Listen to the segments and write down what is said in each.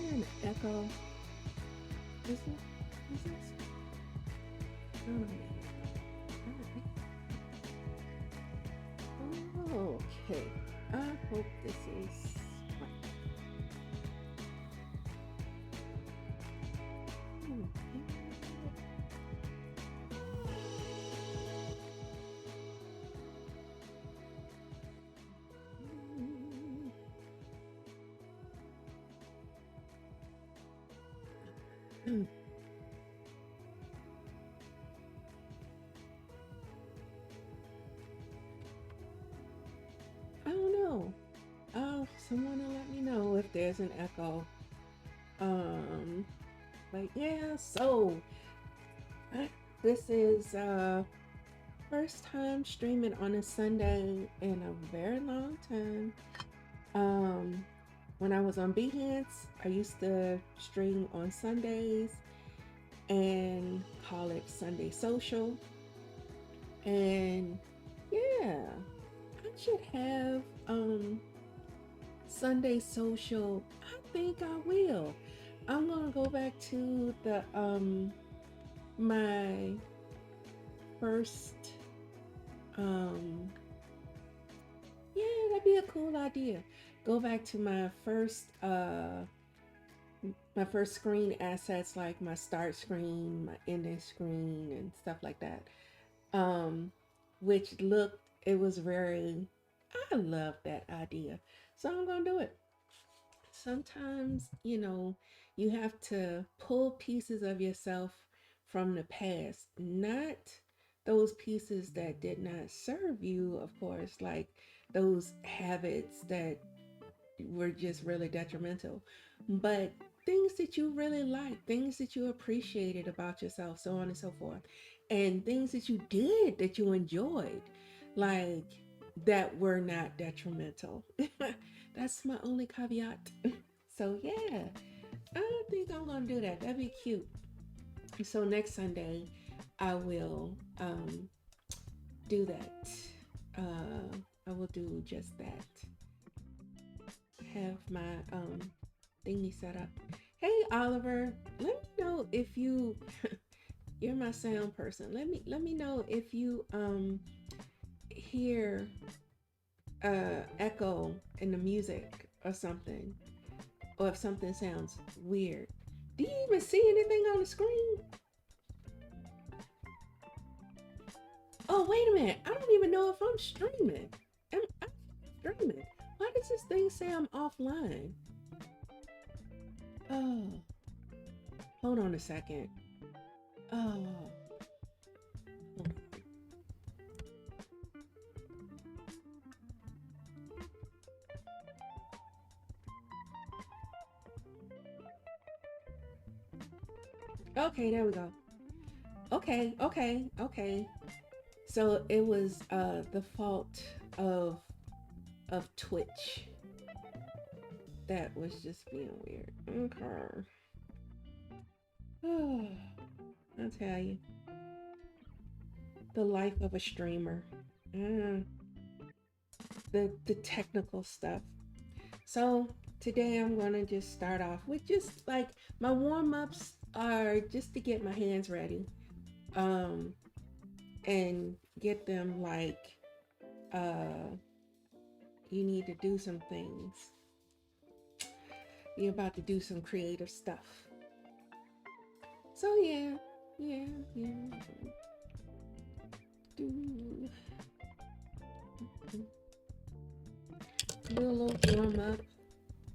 there an echo? Is it? Is this? I don't know. Okay. I hope this is fine. I don't know. Someone will let me know if there's an echo. Um, but yeah, so this is first time streaming on a Sunday in a very long time. Um, when I was on Behance, I used to stream on Sundays and call it Sunday Social. And yeah, I should have Sunday Social. I think I will. I'm gonna go back to the my first um yeah, that'd be a cool idea. Go back to my first screen assets, like my start screen, my ending screen, and stuff like that. Um, which looked, it was very, I love that idea. So I'm gonna do it. Sometimes, you have to pull pieces of yourself from the past, not those pieces that did not serve you, of course, like those habits that were just really detrimental, but things that you really like, things that you appreciated about yourself, so on and so forth, and things that you did that you enjoyed, like that were not detrimental. That's my only caveat. So yeah, I think I'm gonna do that. That'd be cute. So next Sunday, I will do that. I will do just that. Have my thingy set up. Hey Oliver, let me know if you're my sound person. Let me know if you hear echo in the music or something, or if something sounds weird. Do you even see anything on the screen? Oh, wait a minute. I don't even know if I'm streaming. I'm streaming. Why does this thing say I'm offline? Oh, hold on a second. Oh, okay, there we go. Okay, okay, okay. So it was the fault of Twitch that was just being weird. Okay. Oh, I'll tell you. The life of a streamer. Mm, the technical stuff. So today I'm gonna just start off with just like my warm-ups are just to get my hands ready. Um and get them like uh you need to do some things. You're about to do some creative stuff. So yeah, yeah, yeah. Do a little warm up,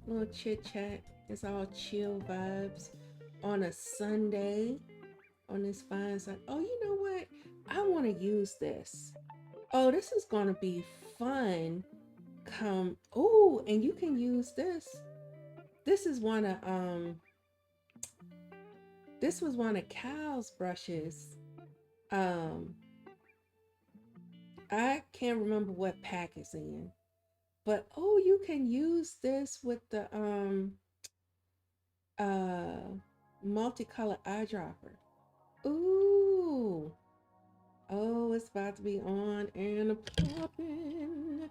a little chit chat. It's all chill vibes on a Sunday, on this fine Sunday. Oh, you know what? I want to use this. Oh, this is gonna be fun. Come, oh, and you can use this. This is one of this was one of Cal's brushes. Um, I can't remember what pack it's in, but oh, you can use this with the uh multicolor eyedropper. Ooh, oh, it's about to be on and popping.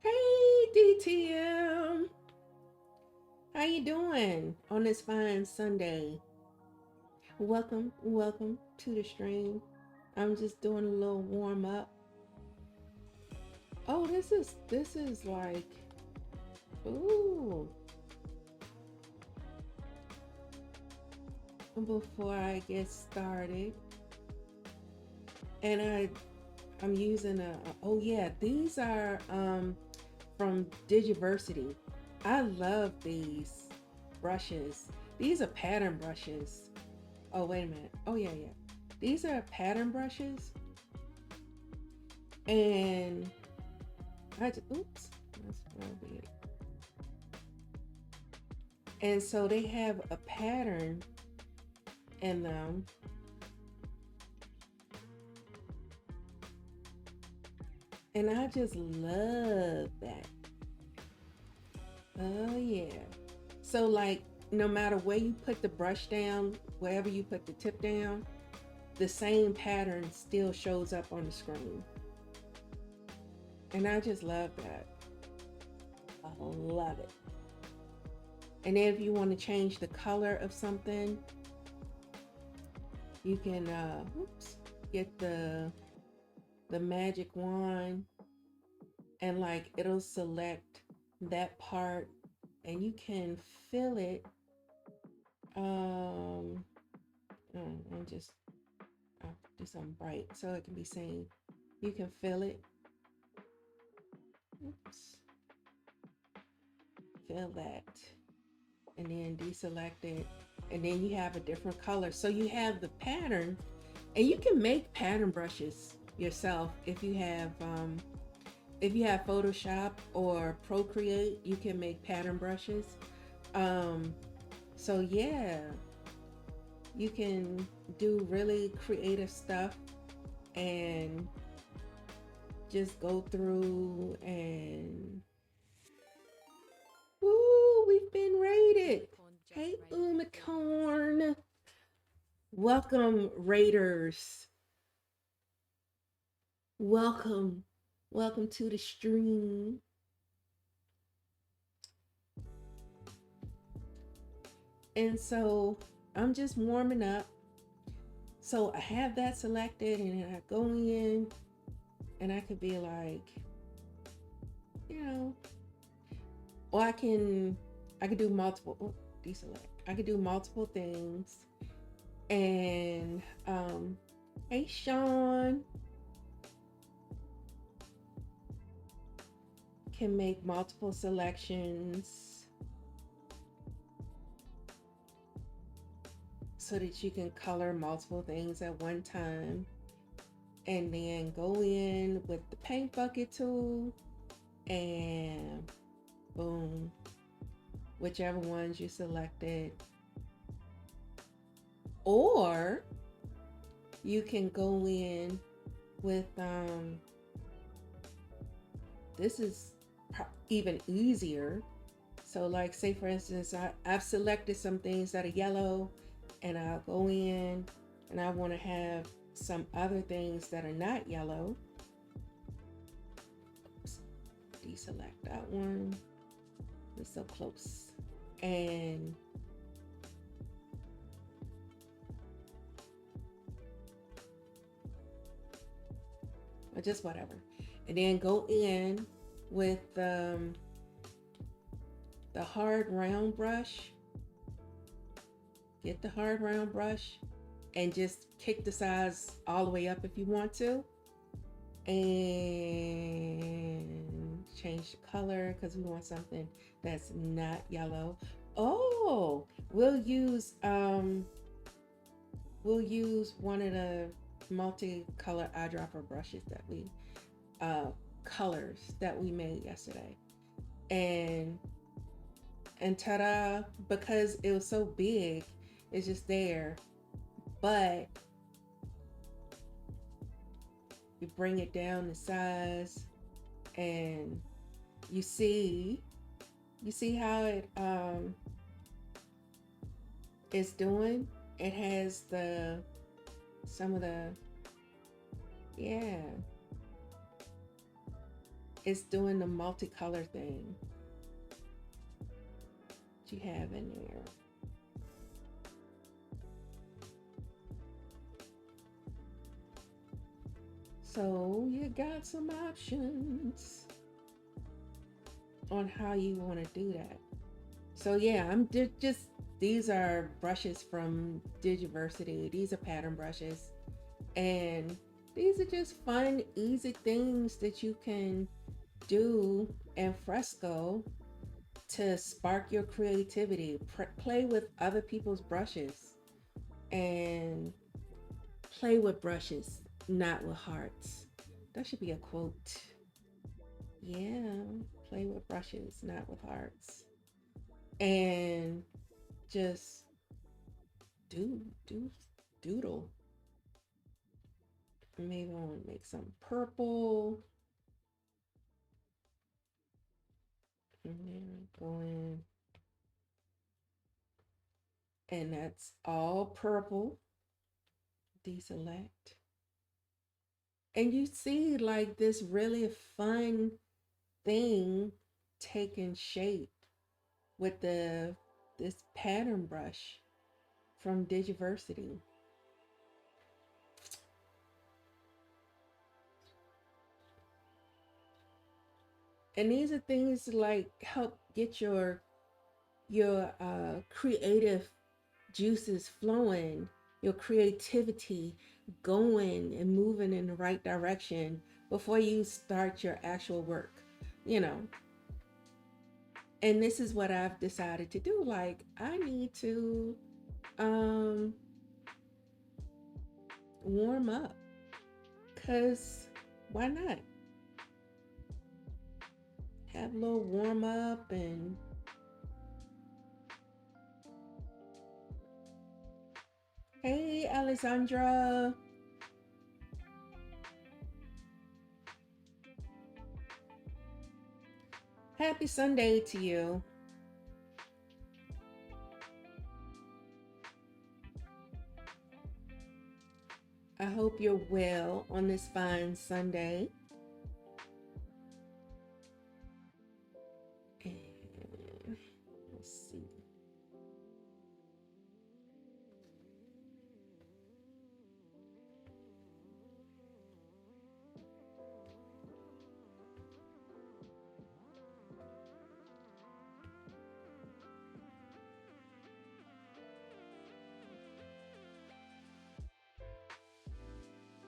Hey DTM, How you doing on this fine Sunday? Welcome to the stream. I'm just doing a little warm up. Oh, this is like, ooh. Before I get started, and I'm using oh yeah, these are from Digiversity. I love these brushes. These are pattern brushes. Oh, wait a minute. Oh yeah, yeah. These are pattern brushes, and oops, that's real weird. And so they have a pattern in them, and I just love that. Oh yeah. So like, no matter where you put the brush down, wherever you put the tip down, the same pattern still shows up on the screen. And I just love that. I love it. And then if you want to change the color of something, you can get the magic wand, and like it'll select that part, and you can fill it. I'm just, I'll do something bright so it can be seen. You can fill it. Oops. Fill that, and then deselect it, and then you have a different color. So you have the pattern, and you can make pattern brushes yourself if you have Photoshop or Procreate. You can make pattern brushes. Um, so yeah, you can do really creative stuff and just go through and ooh, we've been raided. Hey, Unicorn. Welcome, Raiders. Welcome. Welcome to the stream. And so I'm just warming up. So I have that selected, and I go in, and I could be like, you know, or I could do multiple, deselect. I could do multiple things. And hey Sean, can make multiple selections so that you can color multiple things at one time, and then go in with the paint bucket tool and boom, whichever ones you selected. Or you can go in with this is even easier. So like, say for instance, I've selected some things that are yellow, and I'll go in and I want to have some other things that are not yellow. Oops. Deselect that one. It's so close. And or just whatever. And then go in with the hard round brush. Get the hard round brush and just kick the size all the way up if you want to. And change the color because we want something that's not yellow. Oh, we'll use one of the multicolor eyedropper brushes that we colors that we made yesterday. And ta-da, because it was so big, it's just there. But you bring it down the size, and you see how it's doing. It has some of the, yeah, it's doing the multicolor thing. what you have in there. So you got some options on how you want to do that. So yeah, just these are brushes from Digiversity. These are pattern brushes, and these are just fun, easy things that you can do in Fresco to spark your creativity. Play with other people's brushes and play with brushes, not with hearts. That should be a quote. Yeah, play with brushes, not with hearts. And just do doodle. Maybe I want to make some purple. And then go in. And that's all purple. Deselect. And you see like this really fun thing taking shape with this pattern brush from Digiversity. And these are things like help get your creative juices flowing, your creativity going and moving in the right direction before you start your actual work, you know. And this is what I've decided to do. Like, I need to um warm up, because why not have a little warm up? And hey, Alessandra, happy Sunday to you. I hope you're well on this fine Sunday. And let's see.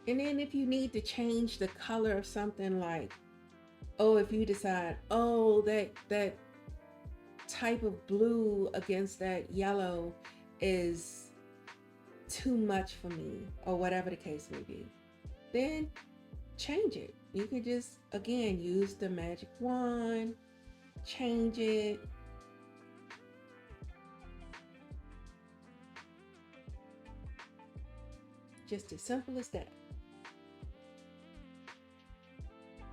And then if you need to change the color of something, like, oh, if you decide, oh, that type of blue against that yellow is too much for me, or whatever the case may be, then change it. You can just, again, use the magic wand, change it. Just as simple as that.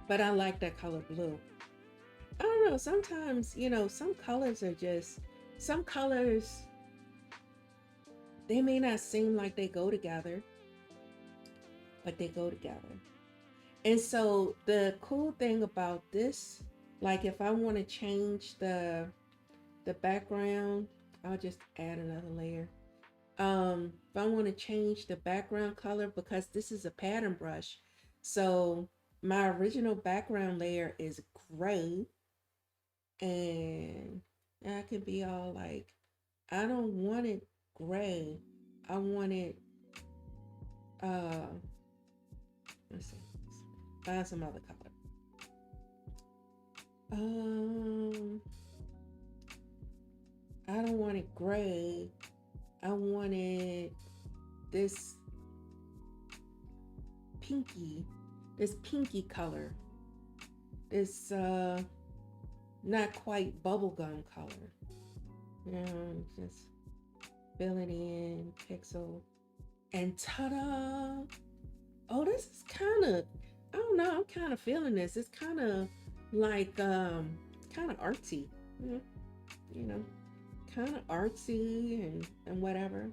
But I like that color blue. I don't know, sometimes, some colors are just, some colors, they may not seem like they go together, but they go together. And so the cool thing about this, like if I want to change the background, I'll just add another layer. If I want to change the background color, because this is a pattern brush, so my original background layer is gray, and I could be all like, I don't want it gray. I want it, uh, let's see, find some other color. Um, I don't want it gray. I wanted this pinky, this pinky color. This not quite bubblegum color. Just fill it in, pixel, and ta-da! Oh, this is kind of, I don't know, I'm kind of feeling this. It's kind of like, kind of artsy, you you know, kind of artsy and whatever.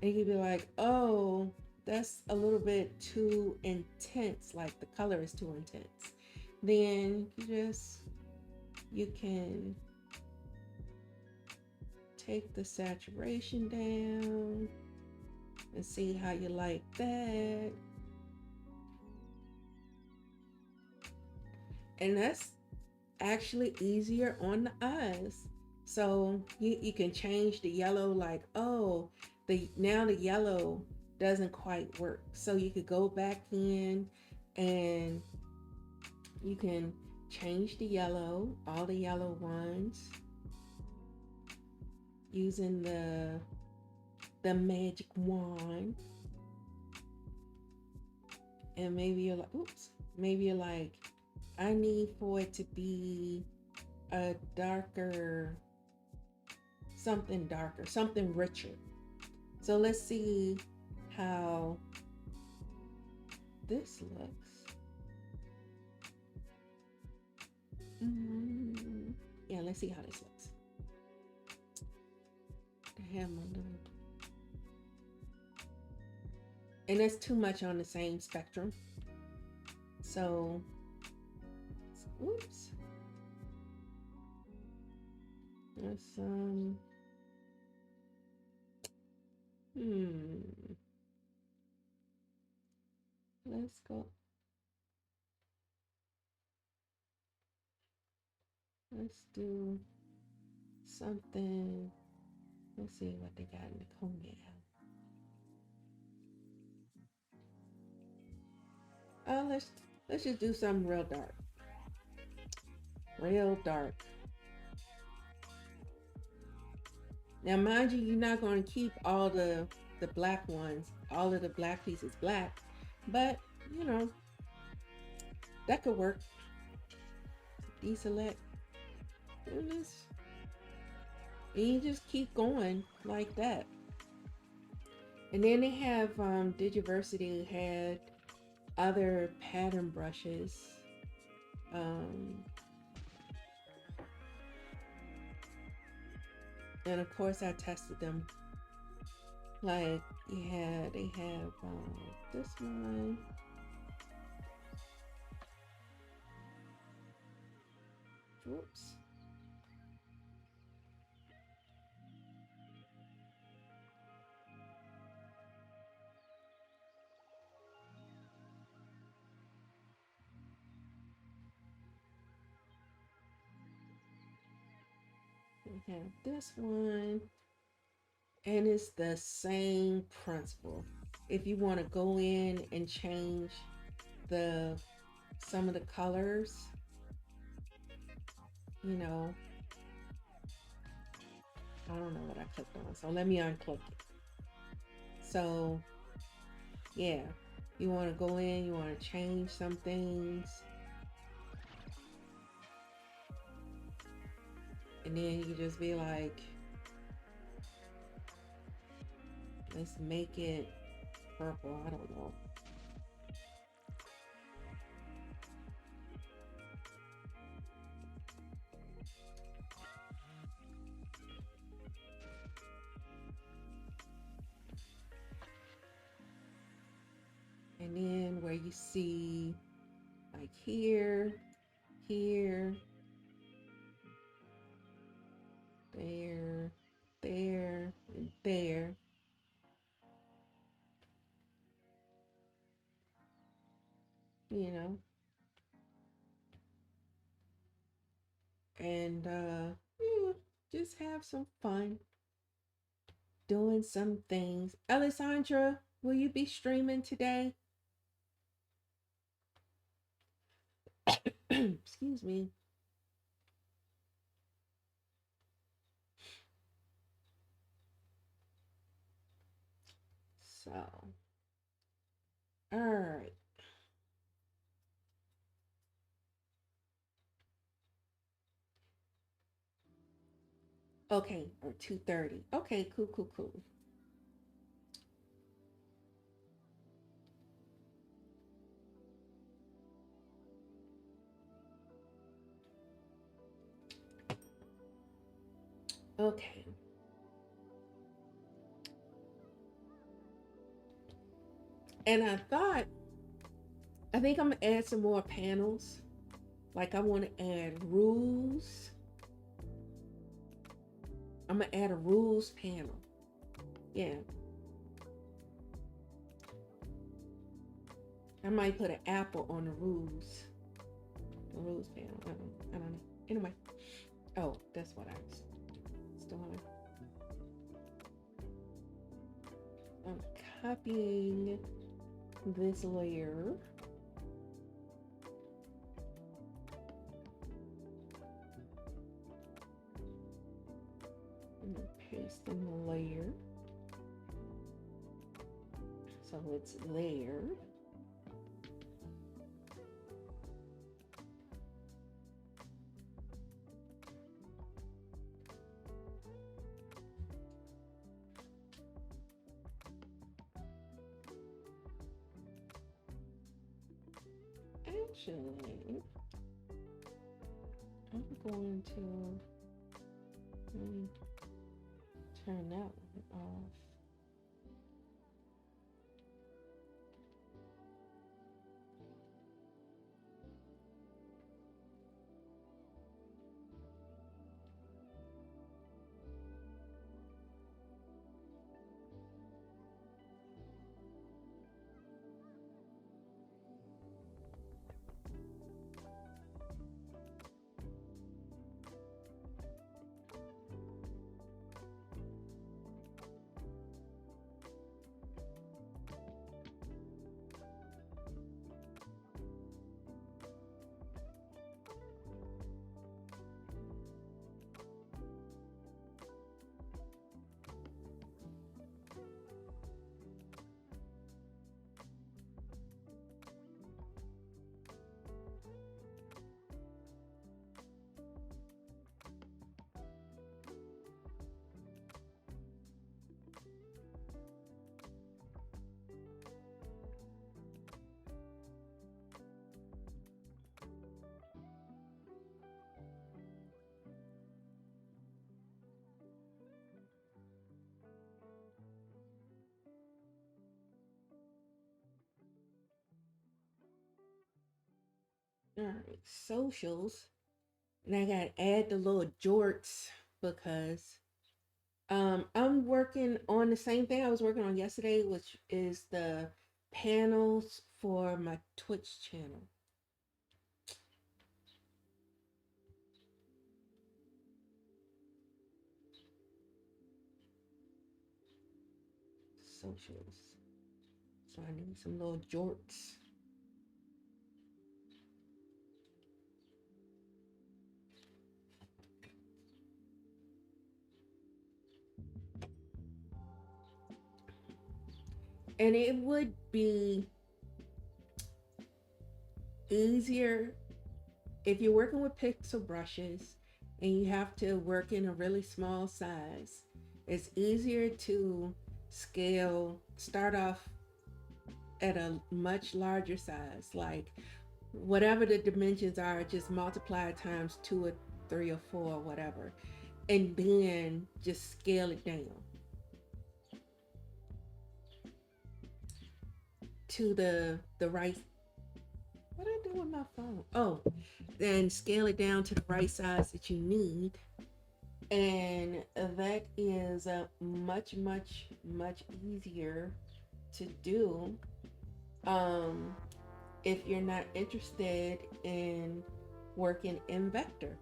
And you'd be like, oh, that's a little bit too intense, like the color is too intense. Then you can take the saturation down and see how you like that. And that's actually easier on the eyes. So you can change the yellow, like, oh, now the yellow doesn't quite work. So you could go back in and you can change the yellow, all the yellow ones, using the magic wand. And maybe you're like, oops, maybe you're like, I need for it to be a darker, something richer. So let's see how this looks. Yeah, let's see how this looks. I have my little, and that's too much on the same spectrum. So, oops. Let's let's go. Let's do something. Let's see what they got in the cognac. Let's just do something real dark. Real dark. Now, mind you, you're not going to keep all the black ones, all of the black pieces black, but you know, that could work. Deselect. And you just keep going like that. And then they have Digiversity had other pattern brushes. And of course I tested them. Like they have this one. Whoops. We have this one, and it's the same principle. If you want to go in and change some of the colors, you know, I don't know what I clicked on, so let me unclick it. So yeah, you want to go in, you want to change some things, and then you just be like, let's make it purple. I don't know. And then where you see like here, there, there, and there. You know, and yeah, just have some fun doing some things. Alessandra, will you be streaming today? Excuse me. So, all right. Okay, or 2:30. Okay, cool. Okay. And I think I'm gonna add some more panels. Like I want to add rules. I'm gonna add a rules panel. Yeah, I might put an apple on the rules panel. I don't know. Anyway, oh, that's what I was doing. I'm copying this layer and pasting the layer so it's there. Actually, I'm going to turn that one off. All right, socials. And I got to add the little jorts because I'm working on the same thing I was working on yesterday, which is the panels for my Twitch channel. Socials. So I need some little jorts. And it would be easier if you're working with pixel brushes and you have to work in a really small size. It's easier to start off at a much larger size, like whatever the dimensions are, just multiply times 2 or 3 or 4 or whatever, and then just scale it down to the right. What do I do with my phone? Oh, then scale it down to the right size that you need, and that is much easier to do. Um, if you're not interested in working in vector.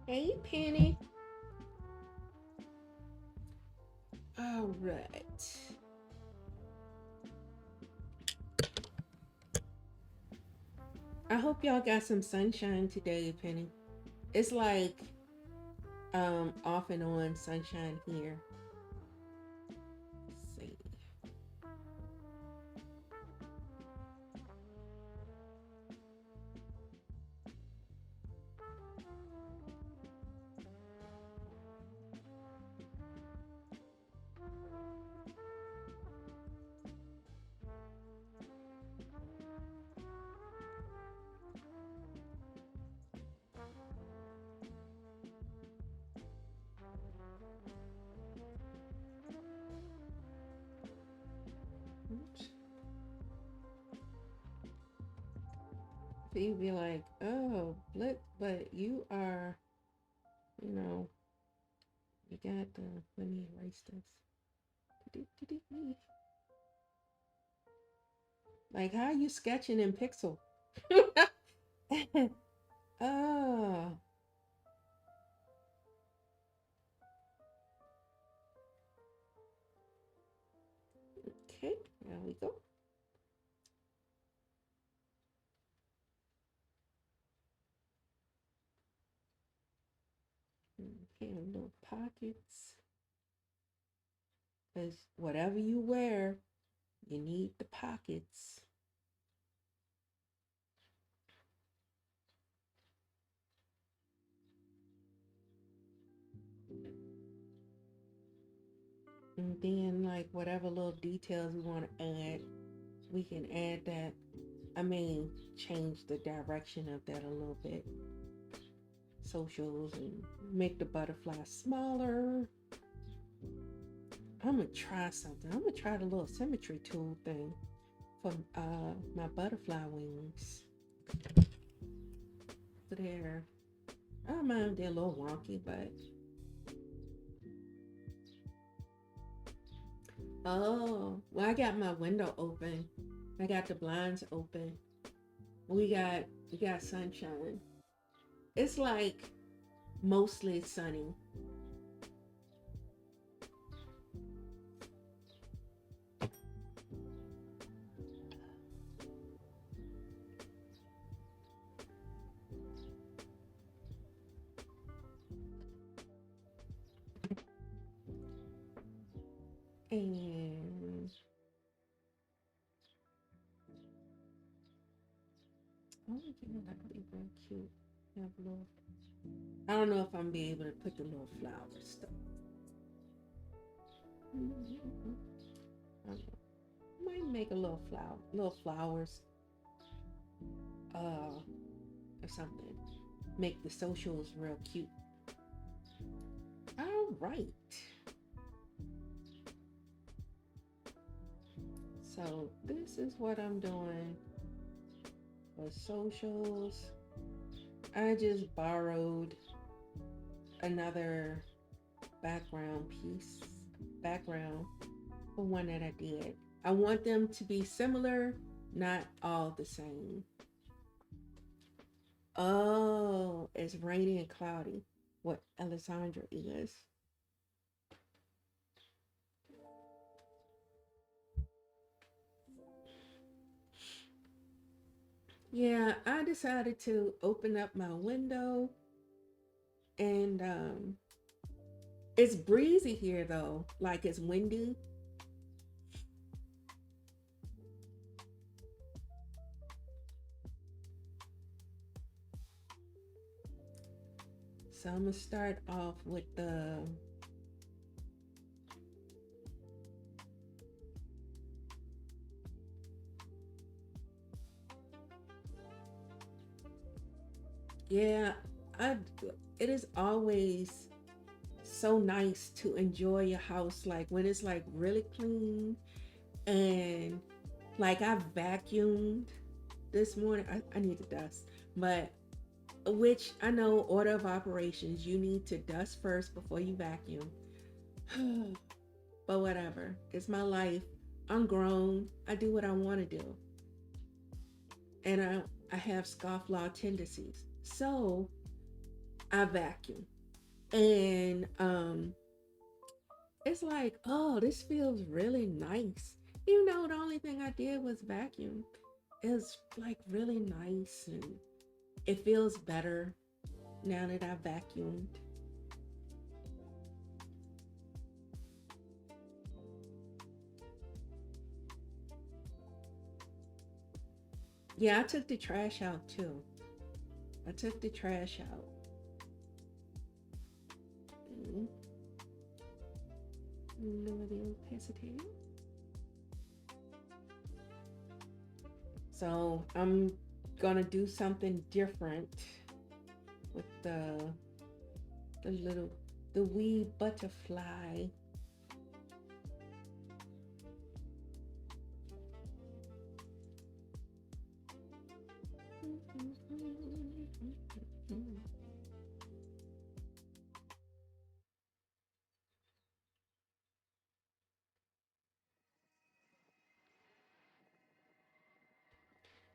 Hey, Penny. All right. I hope y'all got some sunshine today, Penny. It's like off and on sunshine here. Let's see. So you'd be like, oh, but you are, you know, you got the, let me erase this. Like, how are you sketching in Pixel? Oh, okay, there we go. Okay, little pockets. Because whatever you wear, you need the pockets. And then, like, whatever little details we want to add, we can add that. I mean, change the direction of that a little bit. Socials and make the butterfly smaller. I'm gonna try something. I'm gonna try the little symmetry tool thing for my butterfly wings. So there. I don't mind if they're a little wonky, but oh, well, I got my window open. I got the blinds open. We got sunshine. It's like mostly sunny. And oh, yeah, that could be very cute. Have a little. I don't know if I'm be able to put the little flowers stuff. I might make a little little flowers, or something. Make the socials real cute. All right. So this is what I'm doing for socials. I just borrowed another background for one that I did. I want them to be similar, not all the same. Oh, it's rainy and cloudy. What Alessandra is. Yeah, I decided to open up my window and it's breezy here though, like it's windy. So I'm gonna start off with the yeah, I it is always so nice to enjoy your house like when it's like really clean and like I vacuumed this morning. I need to dust, but which I know order of operations, you need to dust first before you vacuum. But whatever, it's my life. I'm grown. I do what I want to do, and I have scofflaw tendencies, so I vacuum, and it's like, oh, this feels really nice. Even though the only thing I did was vacuum, it's like really nice and it feels better now that I vacuumed. Yeah, I took the trash out too. I took the trash out. Mm, lower the opacity. So I'm gonna do something different with the little the wee butterfly.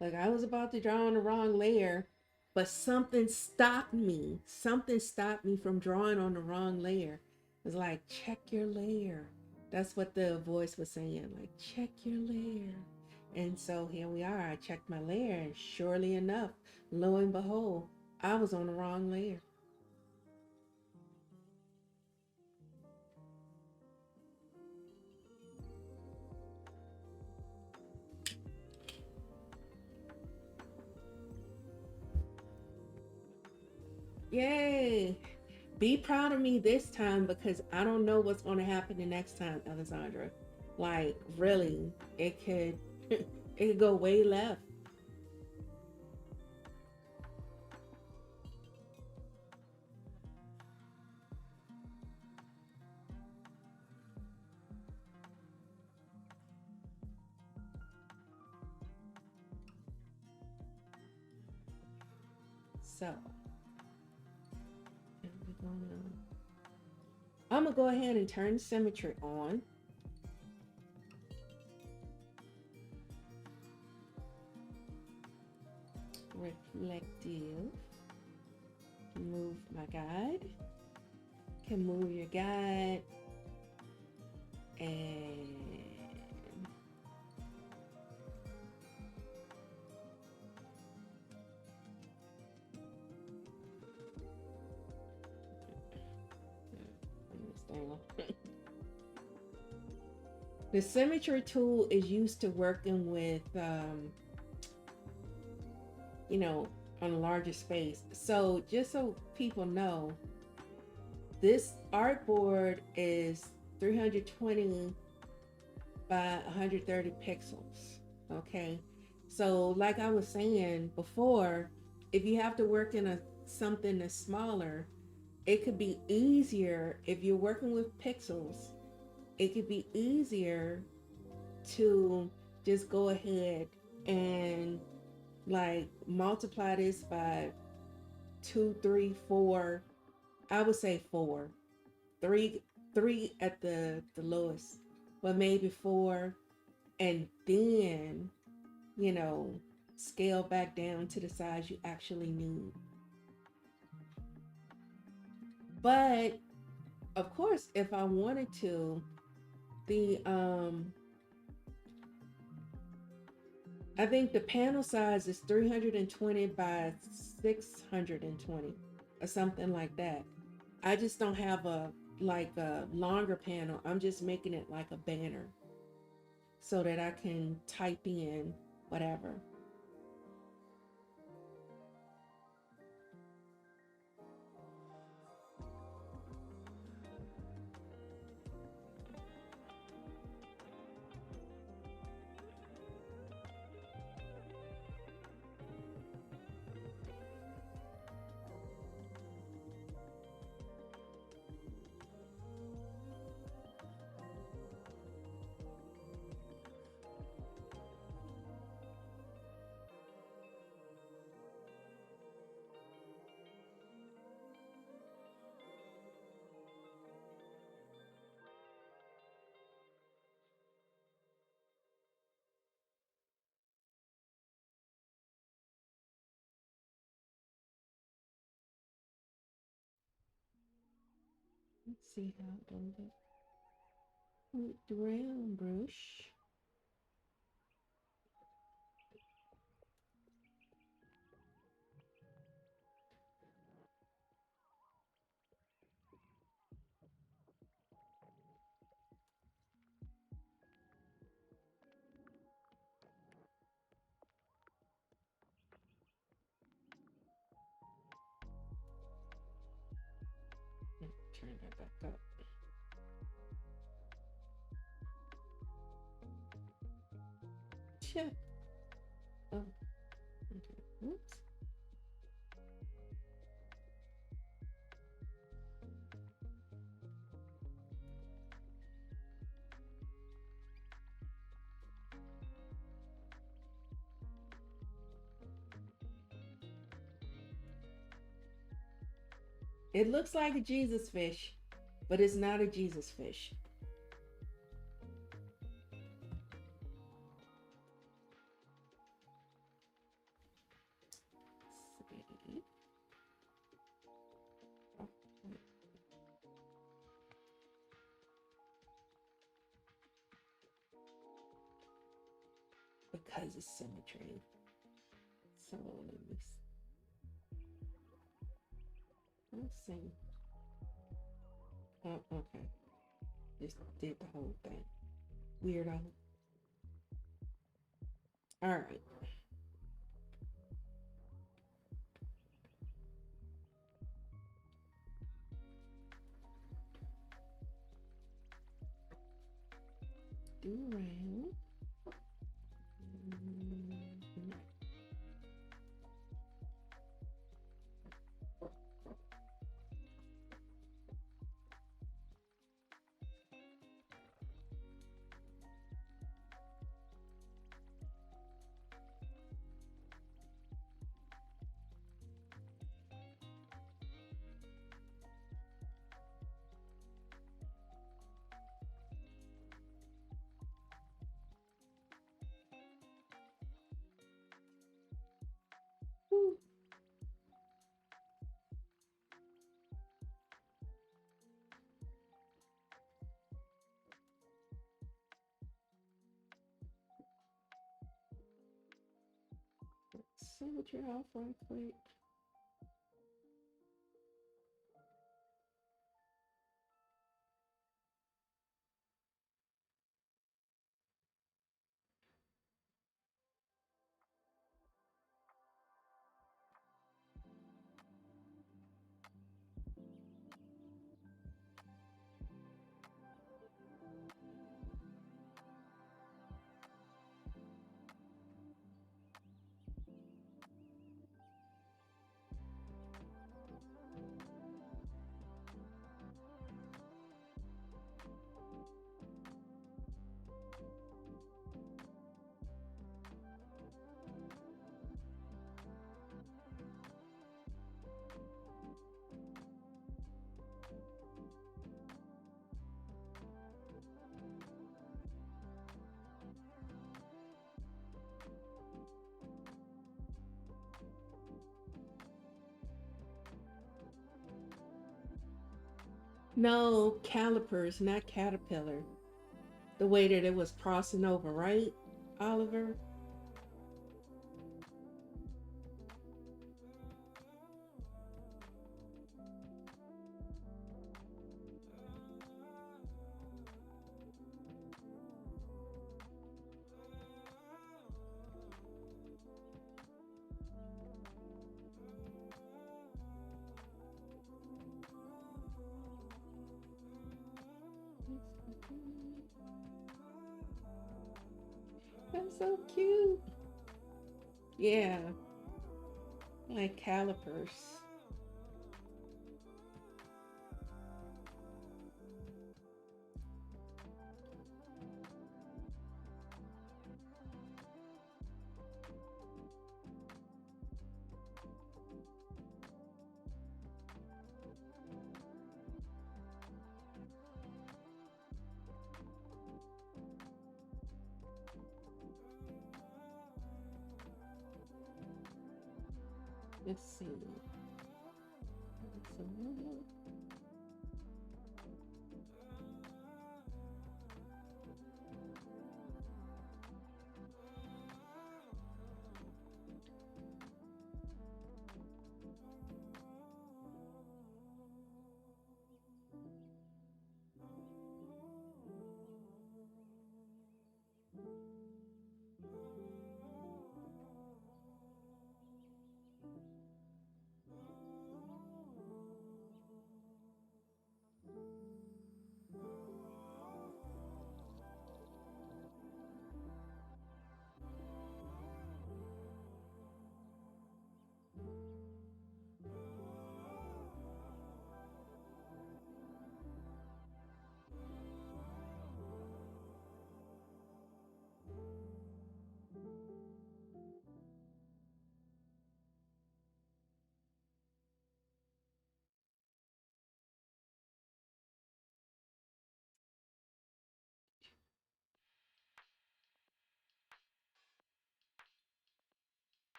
Like I was about to draw on the wrong layer, but something stopped me. Something stopped me from drawing on the wrong layer. It was like, check your layer. That's what the voice was saying, like, check your layer. And so here we are. I checked my layer, and surely enough, lo and behold, I was on the wrong layer. Yay! Be proud of me this time because I don't know what's going to happen the next time, Alessandra. Like, really, it could it could go way left. So, I'm gonna go ahead and turn symmetry on. Reflective. Move my guide. Can move your guide and the symmetry tool is used to working with you know, on a larger space. So just so people know, this artboard is 320 by 130 pixels. Okay. So like I was saying before, if you have to work in a something that's smaller, it could be easier if you're working with pixels. It could be easier to just go ahead and like multiply this by two, three, four. I would say four, three, three at the lowest, but maybe four, and then you know scale back down to the size you actually need. But of course, if I wanted to, the I think the panel size is 320 by 620 or something like that. I just don't have a like a longer panel. I'm just making it like a banner so that I can type in whatever. Let's see how it goes. With the round brush. Turn that back up. Check. Oh, okay. Oops. It looks like a Jesus fish, but it's not a Jesus fish. because it's symmetry. So let's see. Oh, okay. Just did the whole thing. Weirdo. All right. Do round. Symmetry off right quick. No, calipers, not caterpillar. The way that it was crossing over, right, Oliver? That's so cute. Yeah, like calipers. Let's see.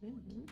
Mhm.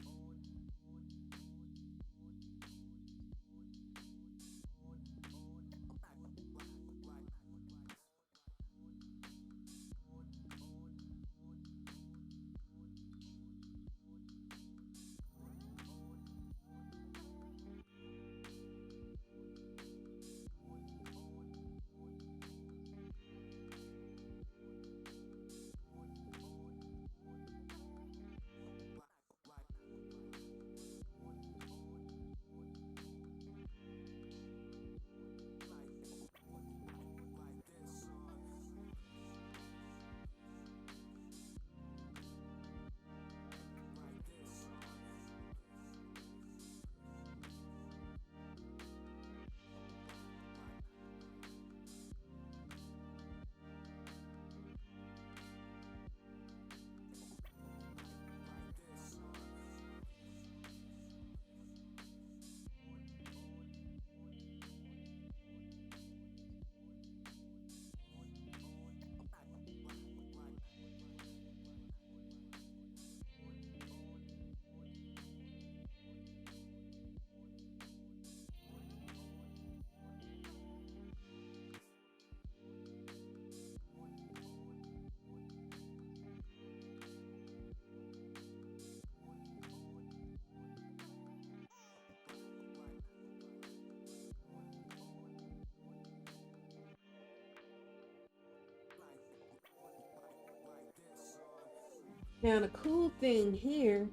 Now the cool thing here,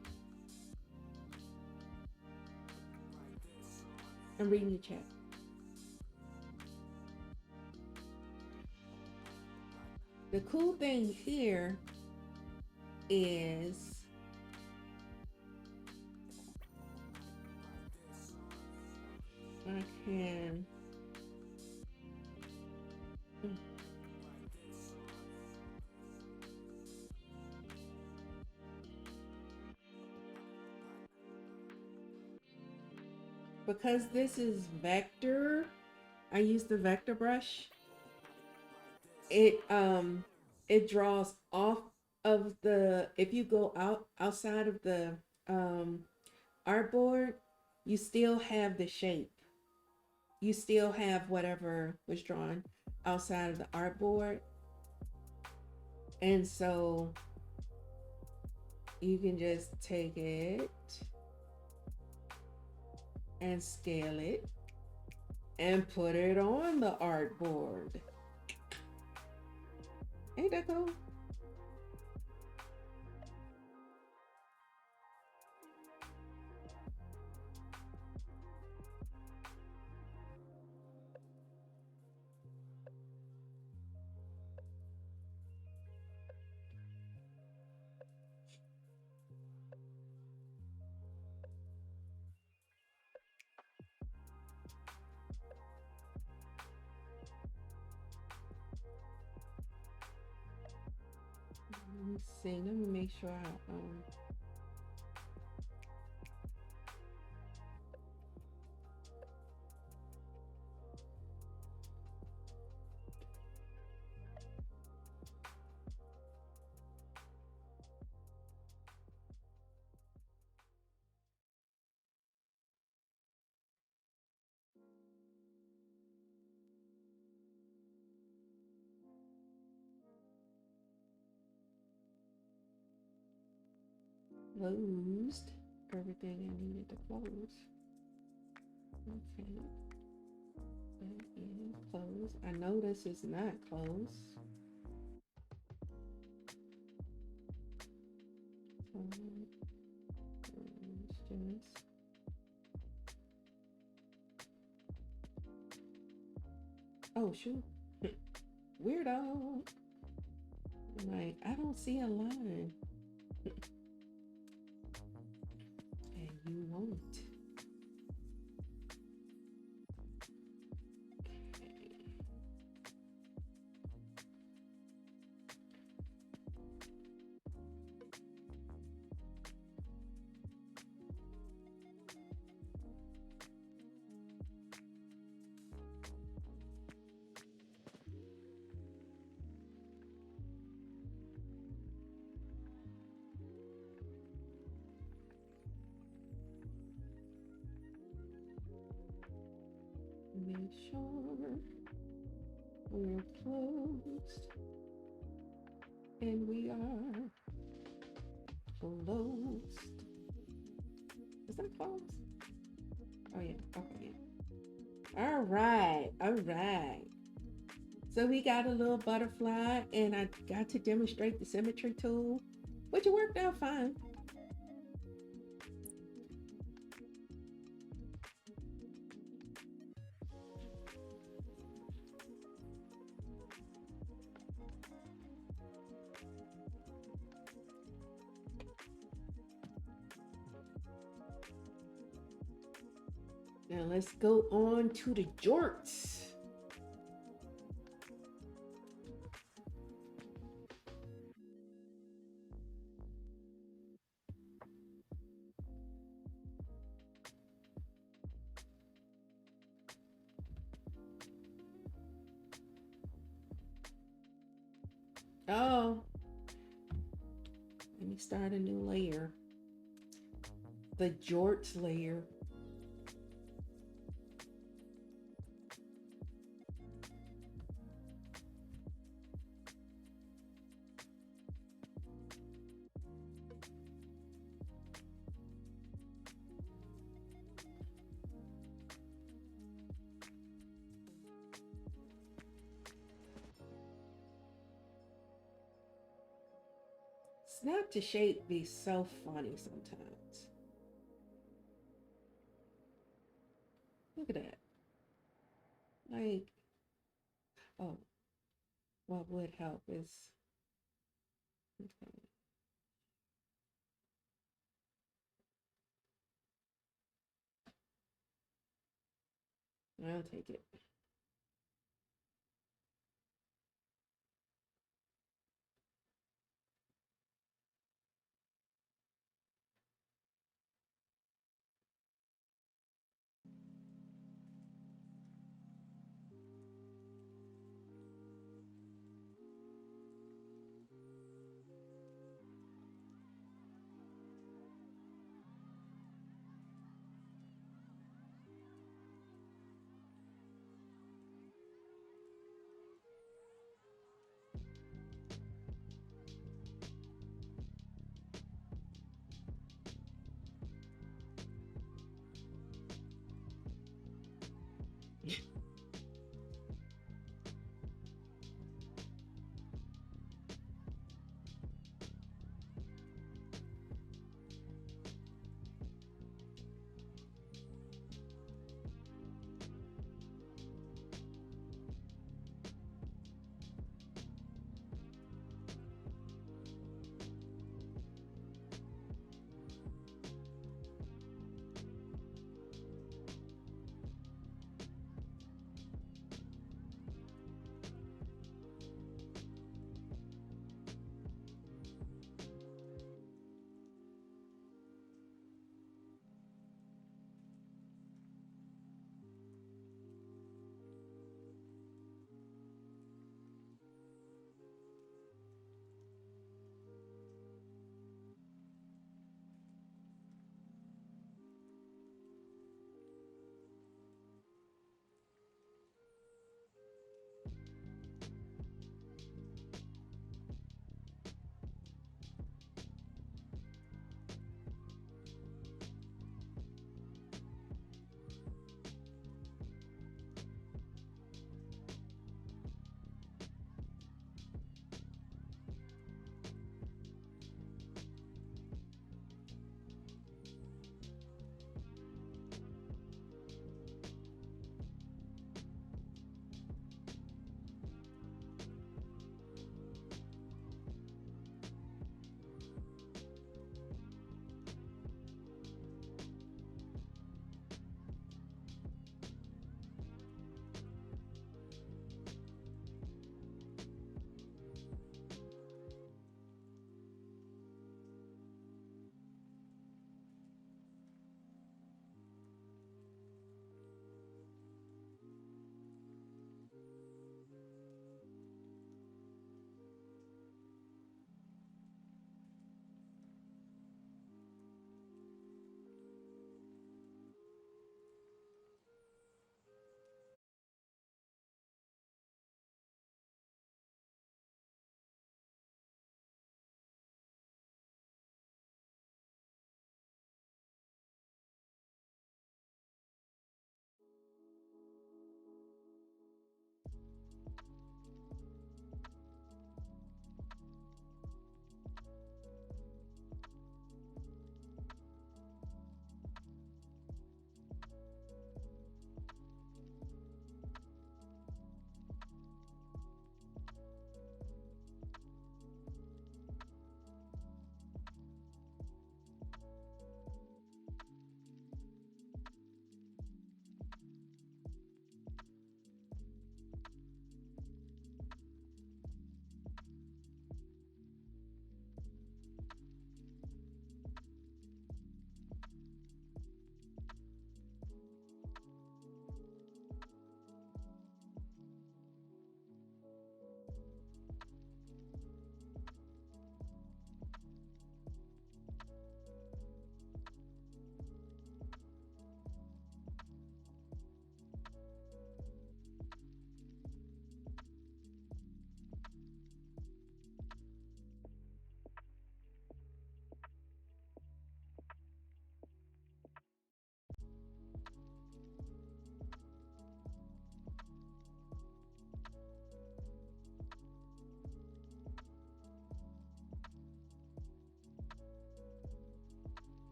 I'm reading the chat. The cool thing here is I can because this is vector, I use the vector brush. It draws off of the, if you go outside of the um artboard, you still have the shape. You still have whatever was drawn outside of the artboard. And so you can just take it and scale it and put it on the artboard. Ain't that cool? Let me see. Let me make sure I closed everything I needed to close. Okay. That is closed. I know this is not closed. Just oh shoot. Weirdo. Like I don't see a line. And you won't. Make sure we're closed. And we are closed. Is that closed? Oh yeah, okay. All right, all right. So we got a little butterfly and I got to demonstrate the symmetry tool, which worked out fine. Now let's go on to the jorts. Oh, let me start a new layer. The jorts layer. Snap to shape be so funny sometimes. Look at that. Like, oh, what would help is, okay, I'll take it.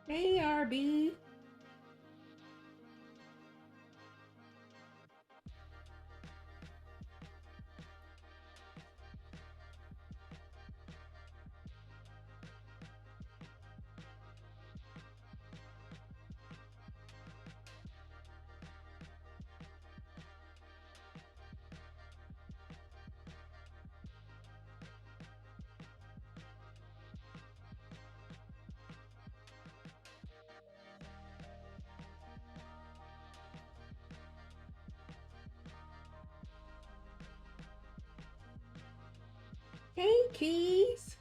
Hey, RB. Hey, Keys.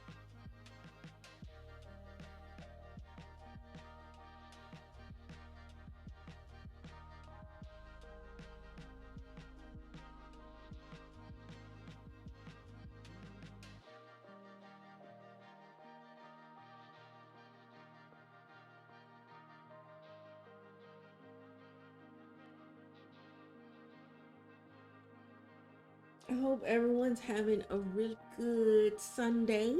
I hope everyone's having a really good Sunday.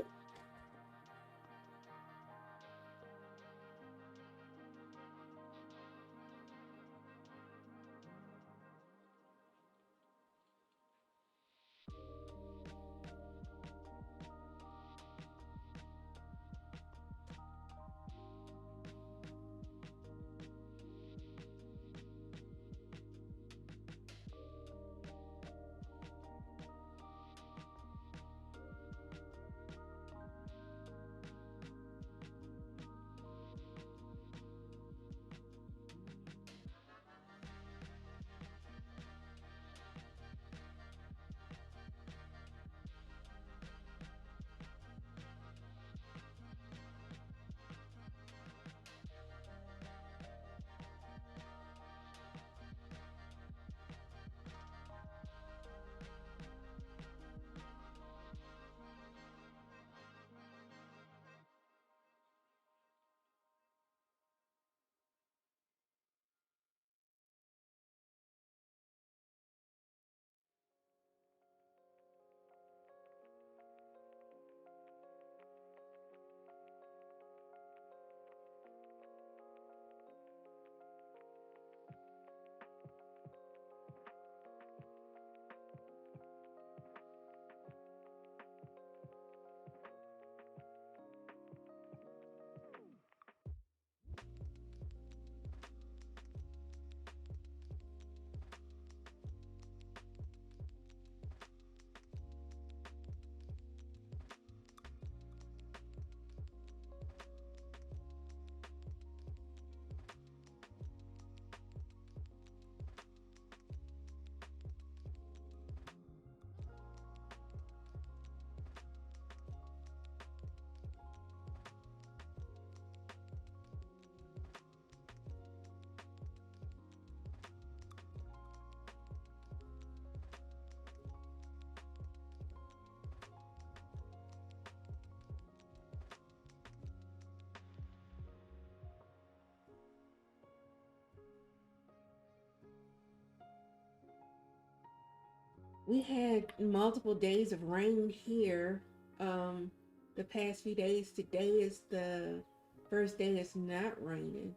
We had multiple days of rain here. Um, the past few days. Today is the first day it's not raining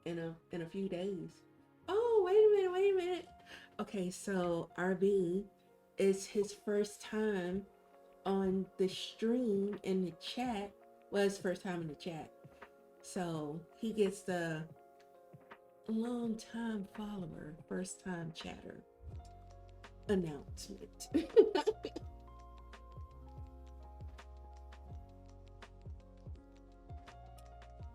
in a few days. Oh, wait a minute, wait a minute. Okay, so RB is his first time on the stream in the chat. Well, his first time in the chat. So he gets the long time follower, first time chatter announcement.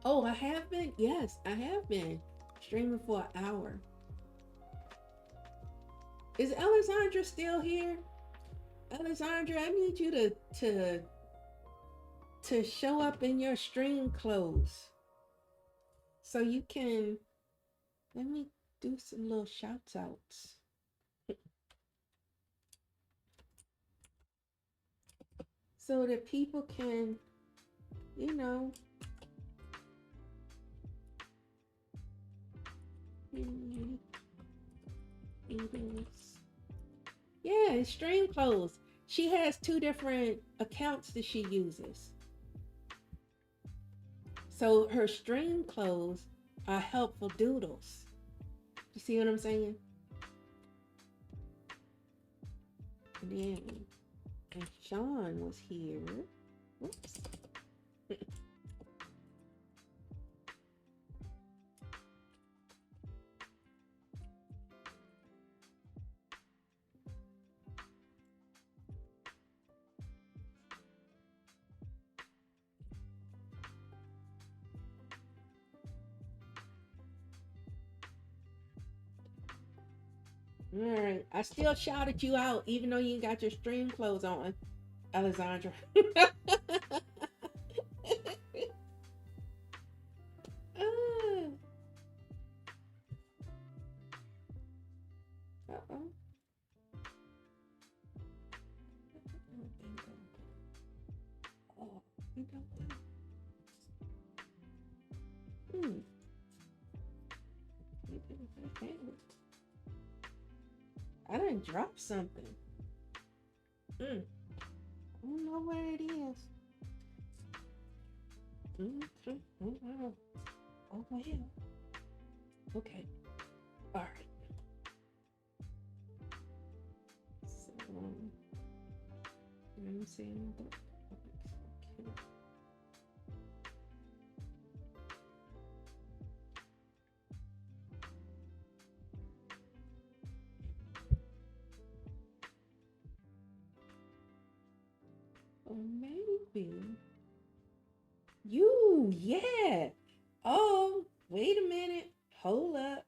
Oh, I have been? Yes, I have been streaming for an hour. Is Alessandra still here? Alessandra, I need you to show up in your stream clothes so you can let me do some little shouts outs so that people can, you know, yeah, stream clothes. She has two different accounts that she uses. So her stream clothes are helpful doodles. You see what I'm saying? And then and Sean was here. Whoops. All right. I still shouted you out even though you ain't got your stream clothes on, Alessandra. Ah, uh-oh. Oh, you don't. Hmm. Okay. I didn't drop something. Mm. I don't know where it is. Mm-hmm. Oh, oh, well. Okay. All right. So, let me see. Okay. Or maybe you, yeah. Oh, wait a minute. Hold up.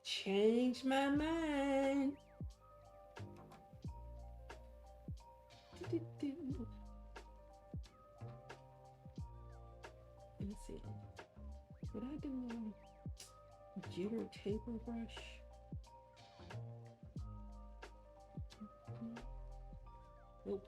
Change my mind. Do-do-do. Let me see. What I do on jitter taper brush? Nope.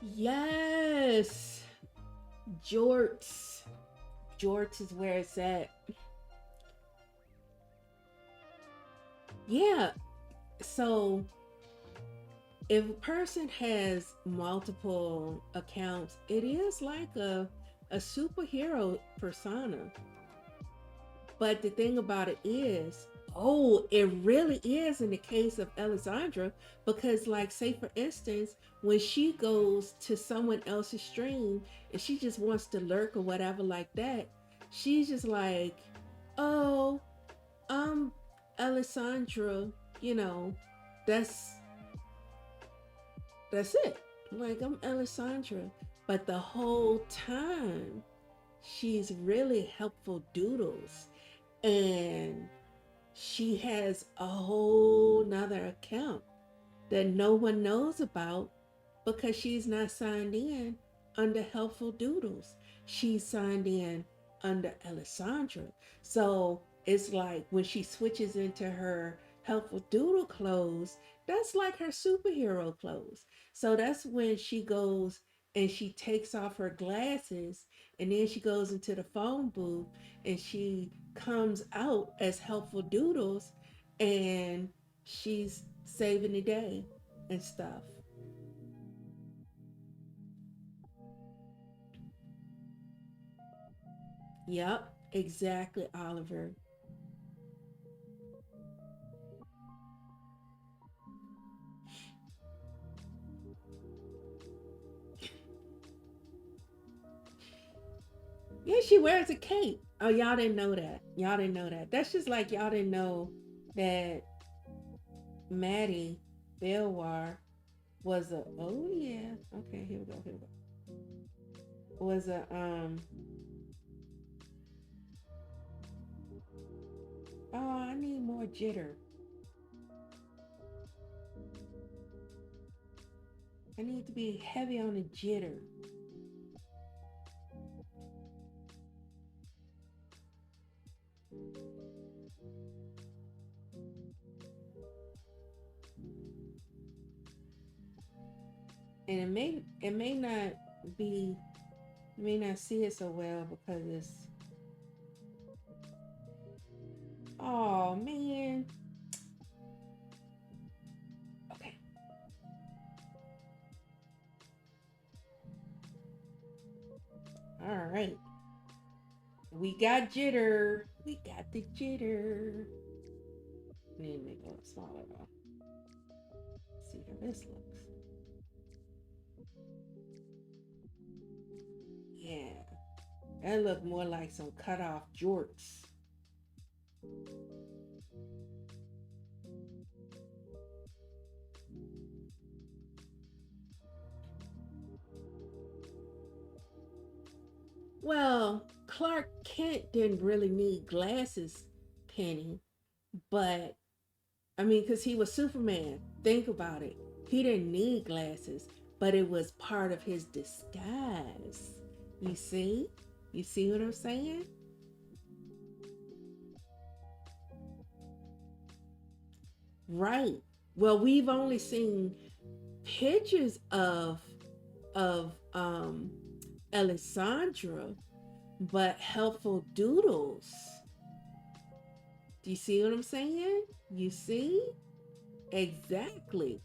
Yes. Jorts. Jorts is where it's at. Yeah. So if a person has multiple accounts, it is like a superhero persona. But the thing about it is, oh, it really is in the case of Alessandra, because, like, say for instance, when she goes to someone else's stream and she just wants to lurk or whatever like that, she's just like, oh, I'm Alessandra, you know, that's that's it. Like, I'm Alessandra. But the whole time, she's really helpful doodles. And she has a whole nother account that no one knows about because she's not signed in under Helpful Doodles. She's signed in under Alessandra. So it's like when she switches into her Helpful Doodle clothes, that's like her superhero clothes. So that's when she goes and she takes off her glasses and then she goes into the phone booth and she comes out as Helpful Doodles and she's saving the day and stuff. Yep, exactly, Oliver. Yeah, she wears a cape. Oh, y'all didn't know that. Y'all didn't know that. That's just like y'all didn't know that Maddie Belwar was a. Oh yeah. Okay, here we go. Here we go. Was a Oh, I need more jitter. I need to be heavy on the jitter. And it may not be, you may not see it so well because it's, oh man. Okay. All right. We got jitter. We got the jitter. Need to make it a little smaller though. See how this looks. Yeah. That looked more like some cut off jorts. Well, Clark Kent didn't really need glasses, Penny, but I mean, because he was Superman. Think about it. He didn't need glasses, but it was part of his disguise. You see? You see what I'm saying? Right. Well, we've only seen pictures of Alessandra, but helpful doodles. Do you see what I'm saying? You see? Exactly.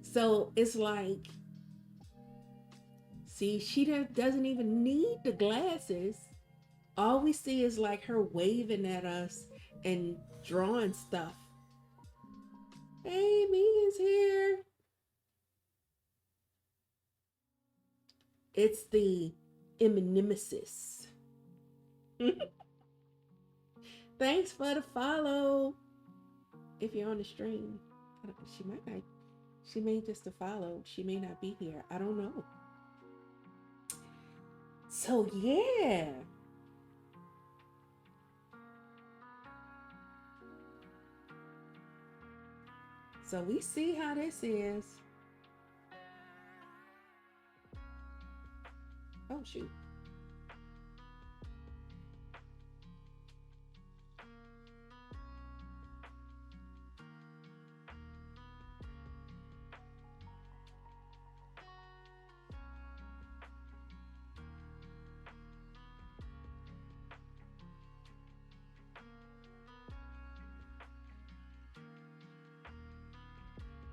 So it's like, see, she doesn't even need the glasses. All we see is like her waving at us and drawing stuff. Hey, Megan's here. It's the Eminemesis. Thanks for the follow. If you're on the stream, she might not. She may just to follow. She may not be here. I don't know. So yeah. So we see how this is. Oh shoot.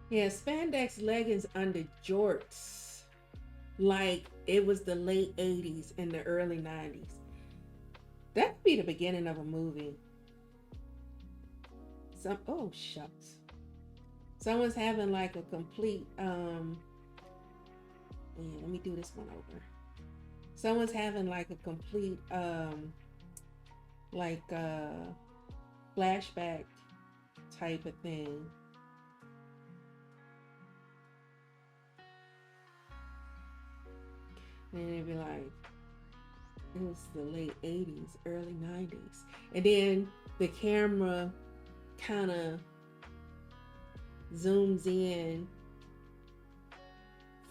Yeah, spandex leggings under jorts. Like it was the late 80s and the early 90s. That could be the beginning of a movie. Some, oh shucks. Someone's having like a complete yeah, let me do this one over. Someone's having like a complete like flashback type of thing. And it'd be like, it was the late 80s, early 90s. And then the camera kind of zooms in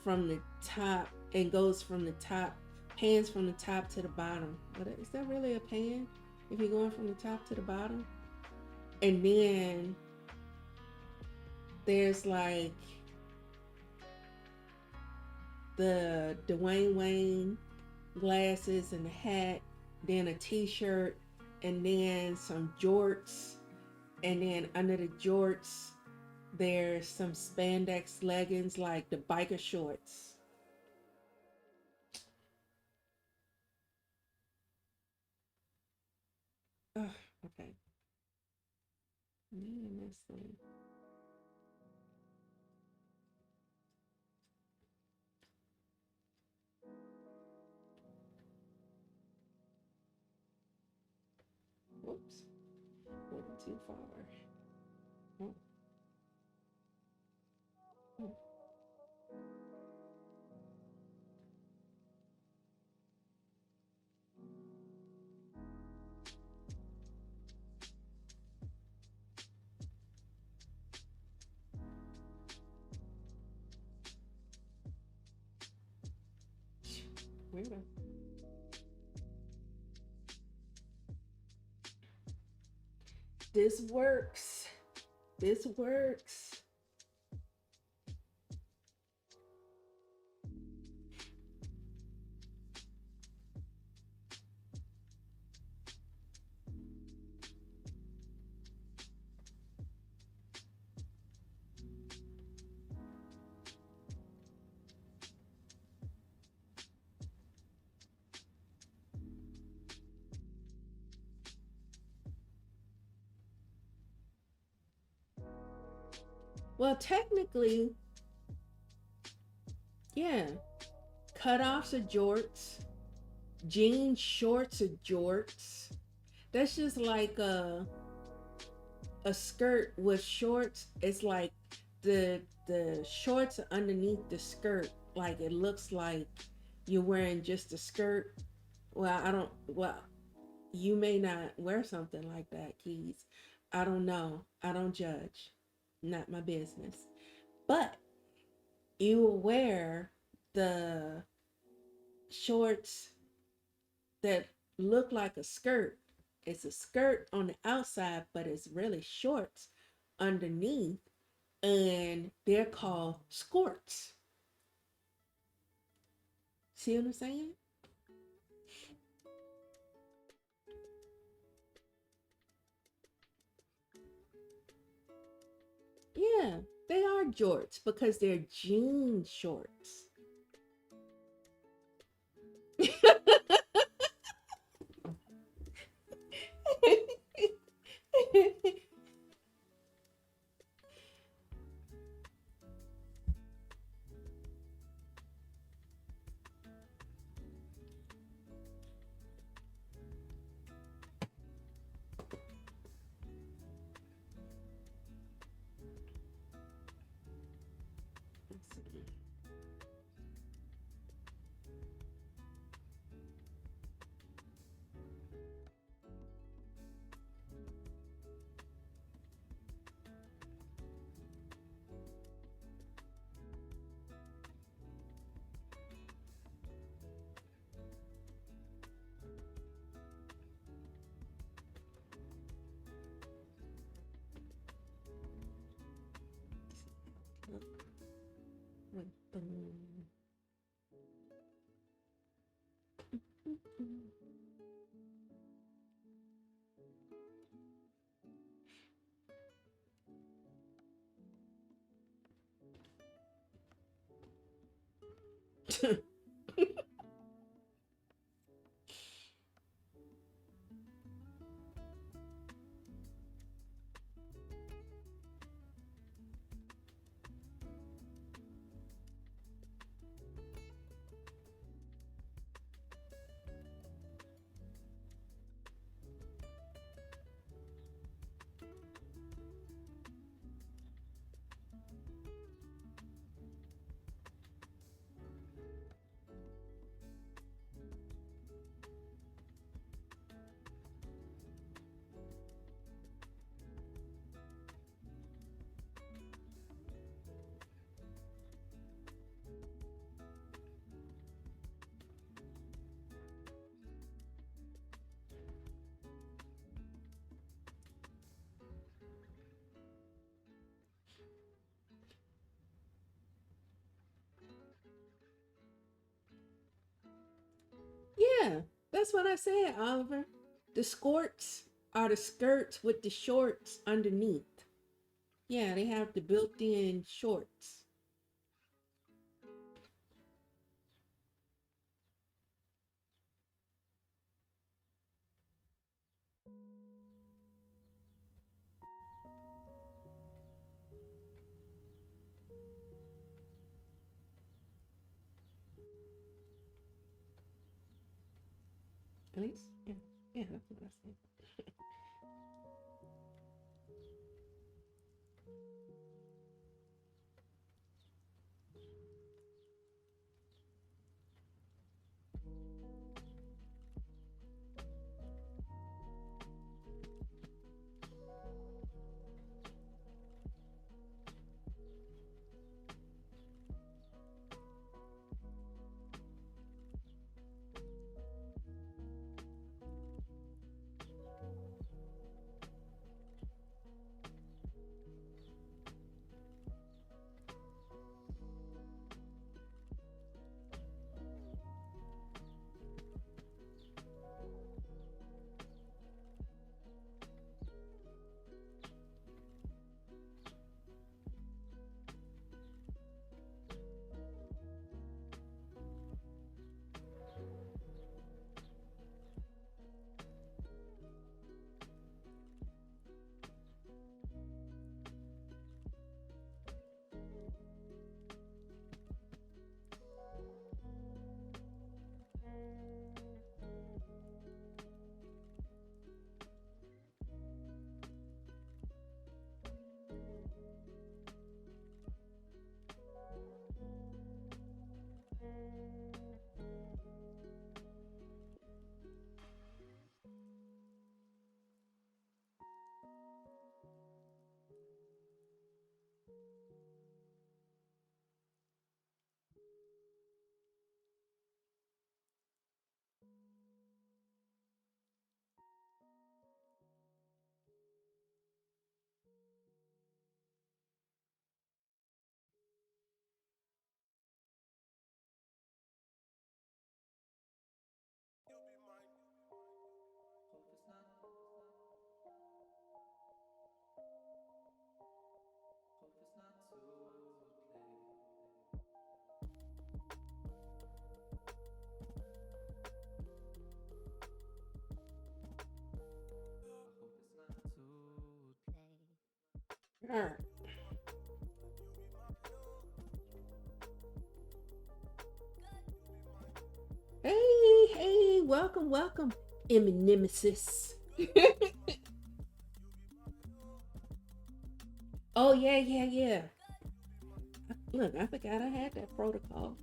from the top and goes from the top, pans from the top to the bottom. But is that really a pan if you're going from the top to the bottom? And then there's like the Dwayne Wayne glasses and the hat, then a t-shirt, and then some jorts, and then under the jorts there's some spandex leggings like the biker shorts. Ugh, okay. Man, this thing. Whoops. Went too far. Oh. Oh. weirdo. This works. This works. Well, technically, yeah. Cutoffs are jorts. Jean shorts are jorts. That's just like a skirt with shorts. It's like the shorts are underneath the skirt. Like it looks like you're wearing just a skirt. Well, I don't. Well, you may not wear something like that, Keys. I don't know. I don't judge. Not my business. But you will wear the shorts that look like a skirt. It's a skirt on the outside, but it's really shorts underneath, and they're called skirts. See what I'm saying? Yeah, they are jorts because they're jean shorts. Yeah, that's what I said, Oliver. The skirts are the skirts with the shorts underneath. Yeah, they have the built-in shorts. At least, yeah, yeah, that's what I said. All right. Hey, hey, welcome, welcome, Nemesis. Oh yeah, yeah, yeah. Look, I forgot I had that protocol.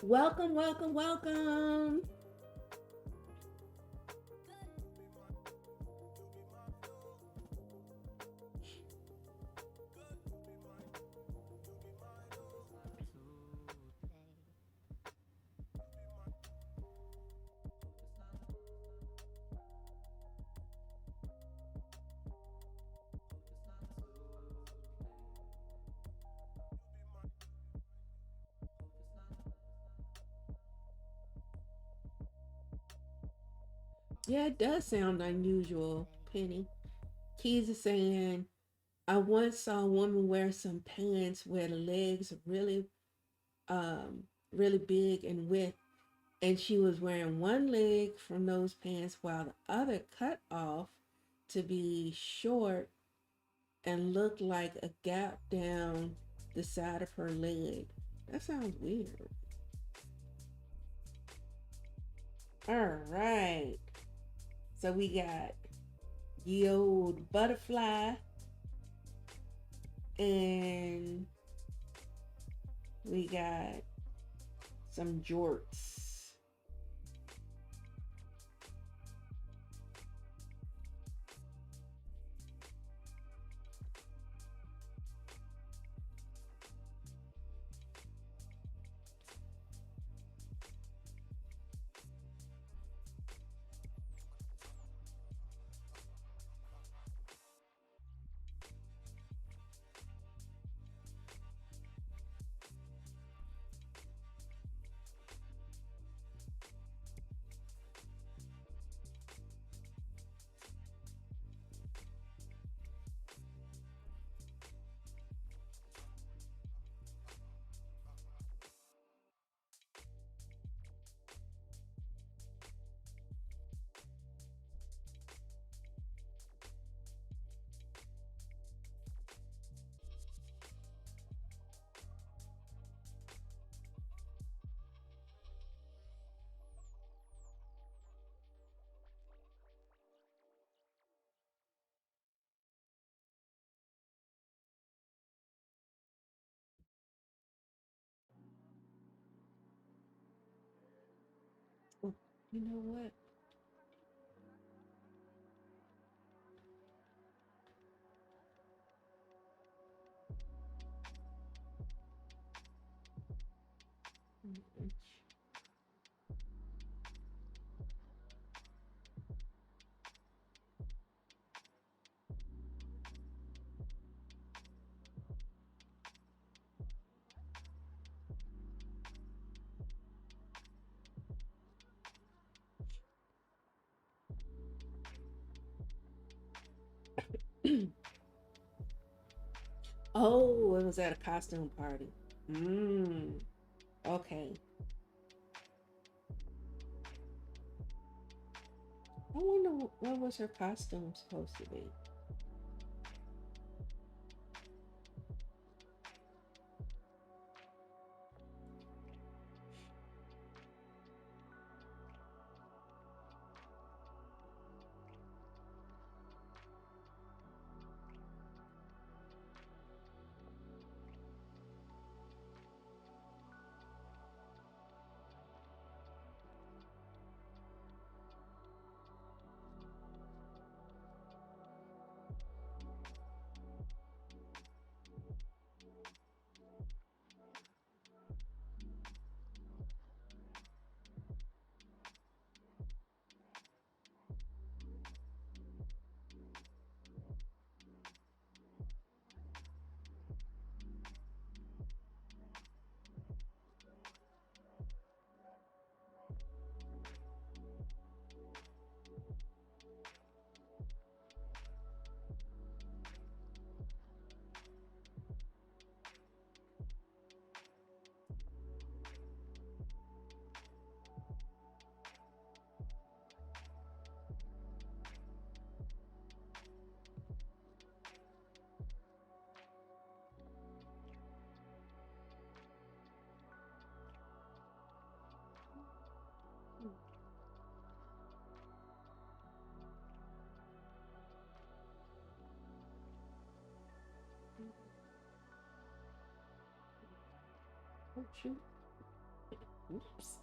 Welcome, welcome, welcome. Yeah, it does sound unusual, Penny. Keys is saying, I once saw a woman wear some pants where the legs are um, really big and width, and she was wearing one leg from those pants while the other cut off to be short and looked like a gap down the side of her leg. That sounds weird. All right. So we got the old butterfly and we got some jorts. Oh, you know what? Oh, it was at a costume party. Mm, okay. I wonder what was her costume supposed to be. Oh shoot. Oops.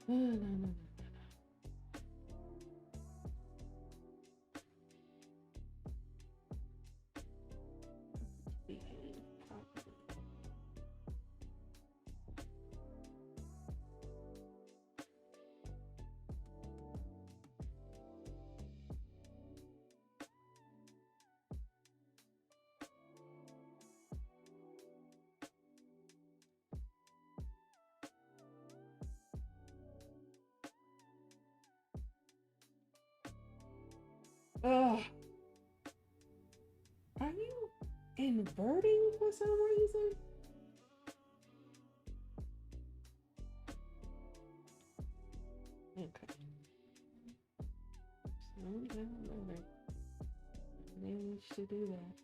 No, no, no, no. Behave properly. Ugh. Are you inverting for some reason? Okay. Slow down, alright. Managed to do that.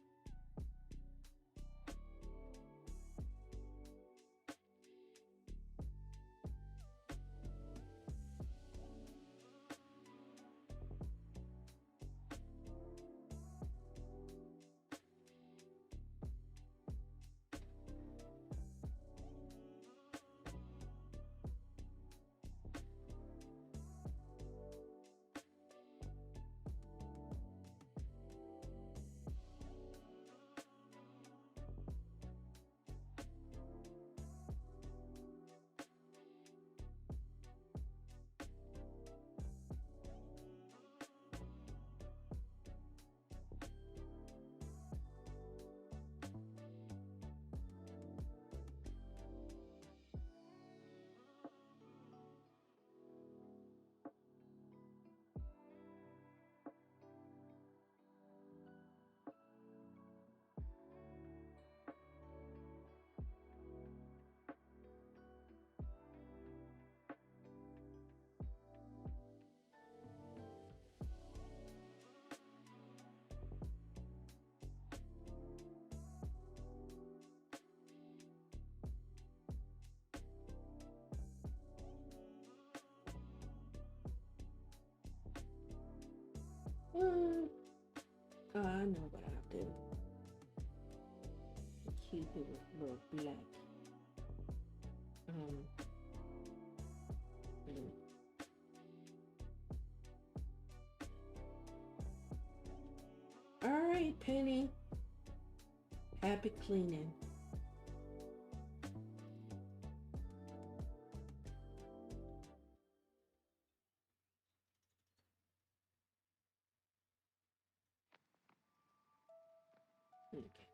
Mm. Oh, I know what I'll do. Keep it a little black. Um, blue. All right, Penny. Happy cleaning. Okay.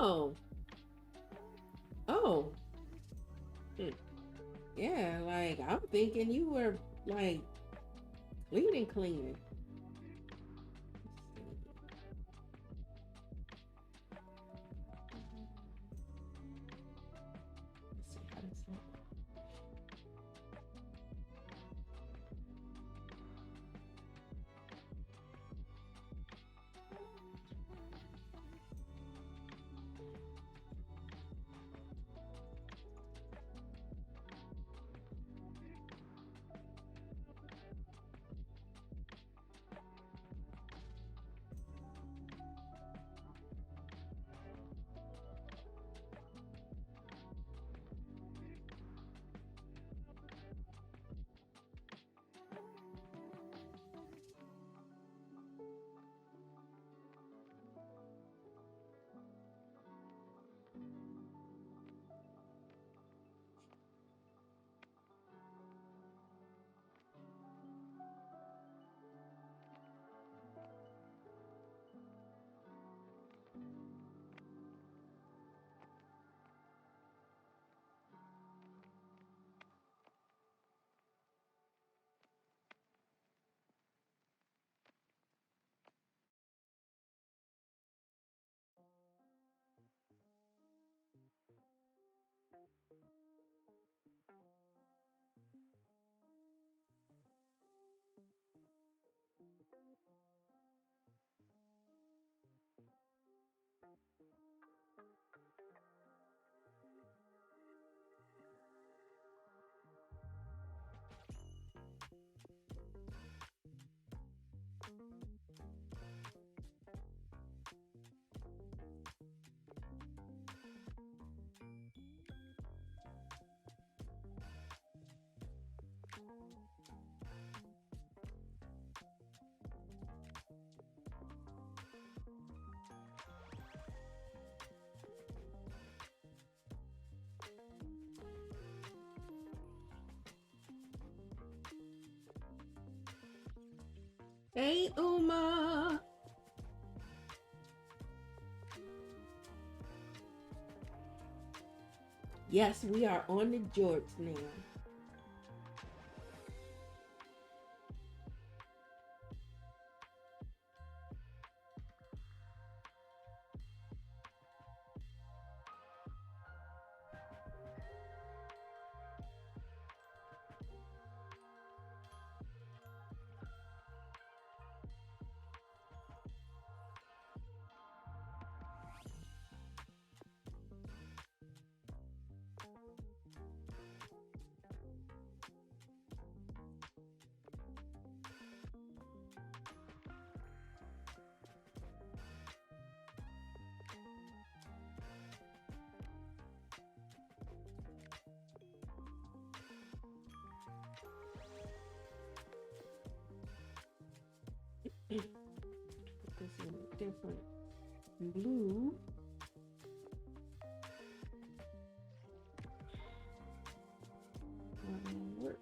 Oh, oh, hmm. Yeah. Like I'm thinking you were like cleaning, cleaning. Let's see how this looks. Hey, Uma. Yes, we are on the jorts now. Put this in a different blue. Work.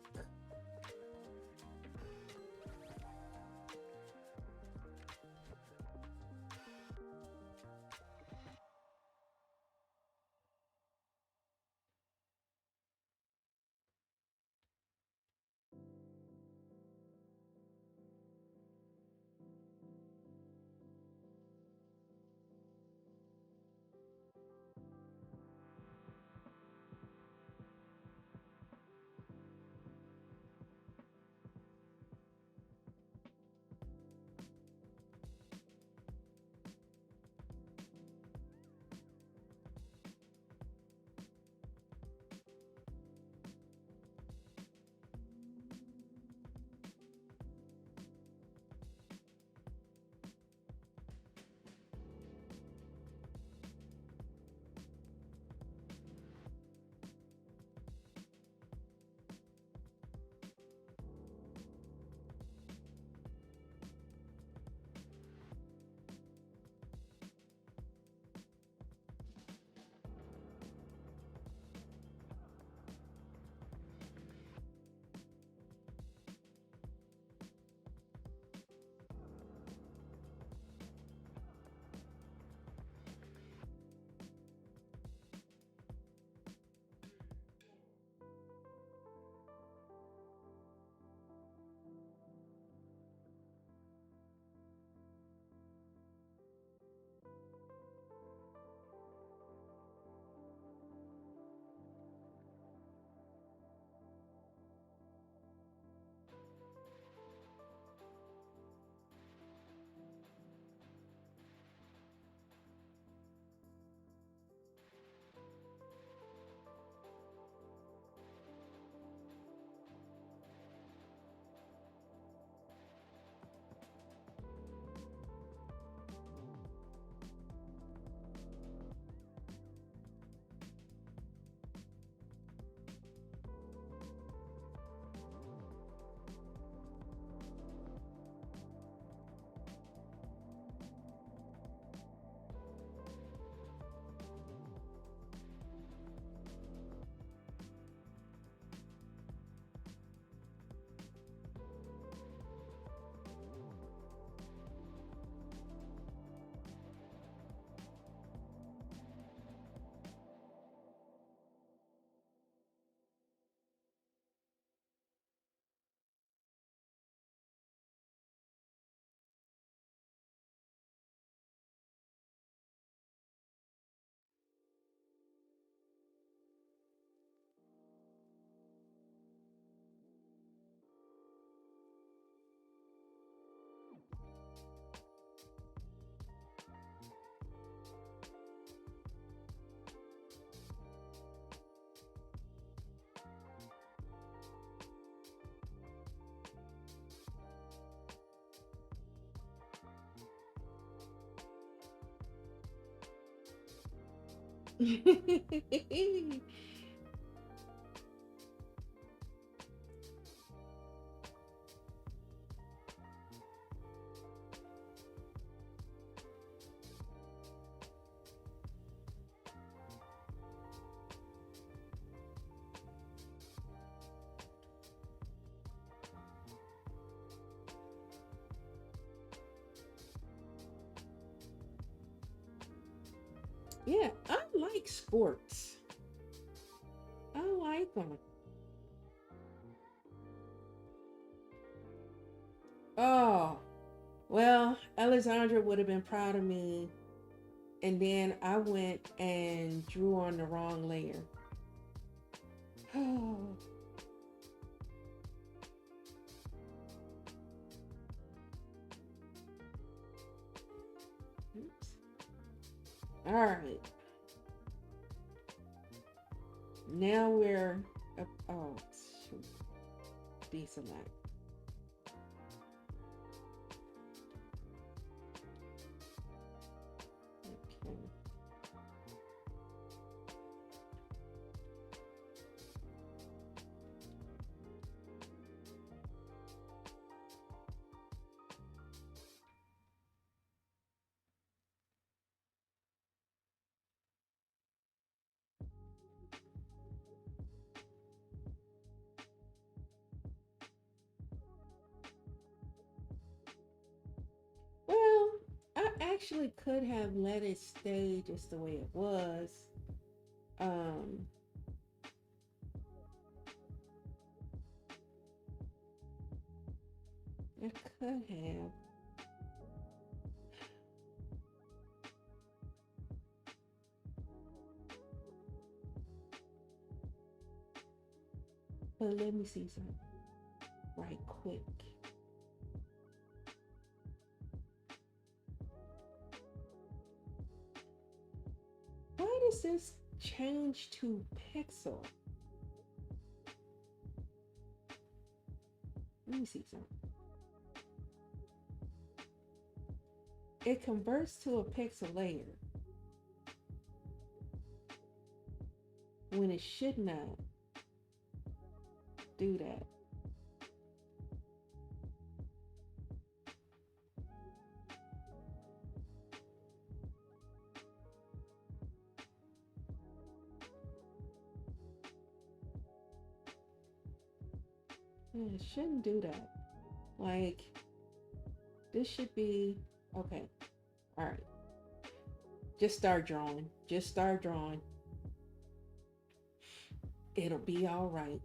Yeah, I like sports. I like them. Oh, well, Alexandra would have been proud of me. And then I went and drew on the wrong layer. Oh, oops. All right. Now we're up. Oh, shoot. Deselect. Okay. Well, I actually could have let it stay just the way it was. Um, I could have. But let me see something right quick. Why does this change to pixel? Let me see something. It converts to a pixel layer when it should not do that. Yeah, it shouldn't do that. Like, this should be okay. All right. Just start drawing. Just start drawing. It'll be all right.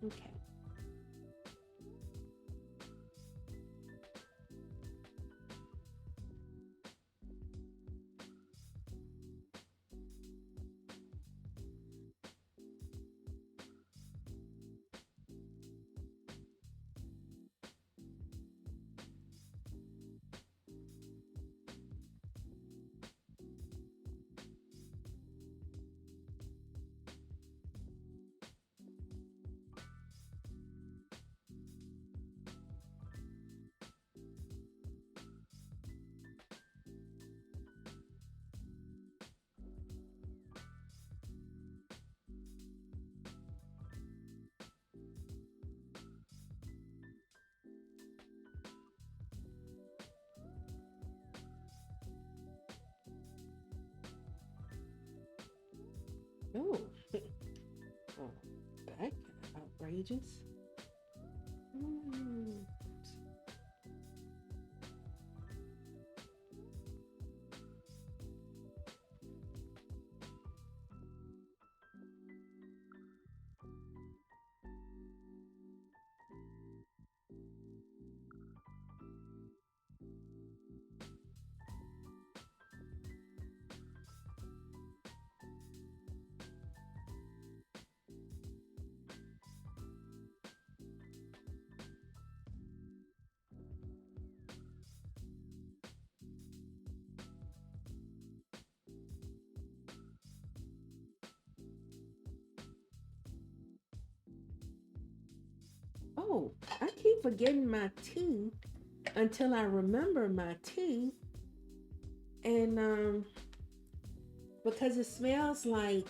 Okay. Oh, oh, that outrageous. Mm. Oh, I keep forgetting my tea until I remember my tea, and because it smells like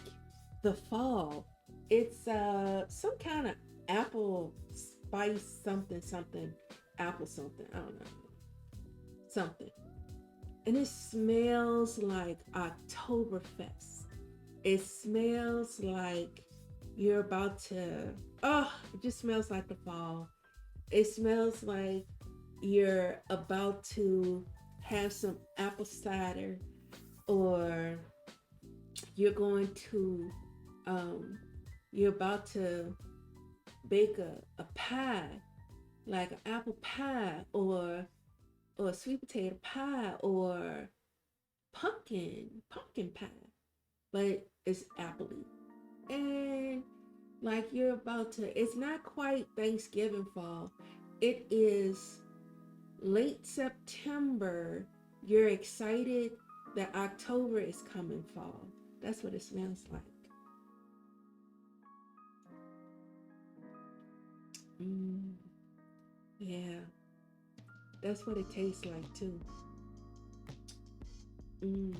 the fall. It's some kind of apple spice something something apple something. I don't know something, and it smells like Oktoberfest. It smells like you're about to. Oh, it just smells like the fall. It smells like you're about to have some apple cider, or you're going to um, you're about to bake a pie, like an apple pie, or a sweet potato pie, or pumpkin pie, but it's appley. And like you're about to, it's not quite Thanksgiving fall. It is late September. You're excited that October is coming fall. That's what it smells like. Mm, yeah, that's what it tastes like too. Mm.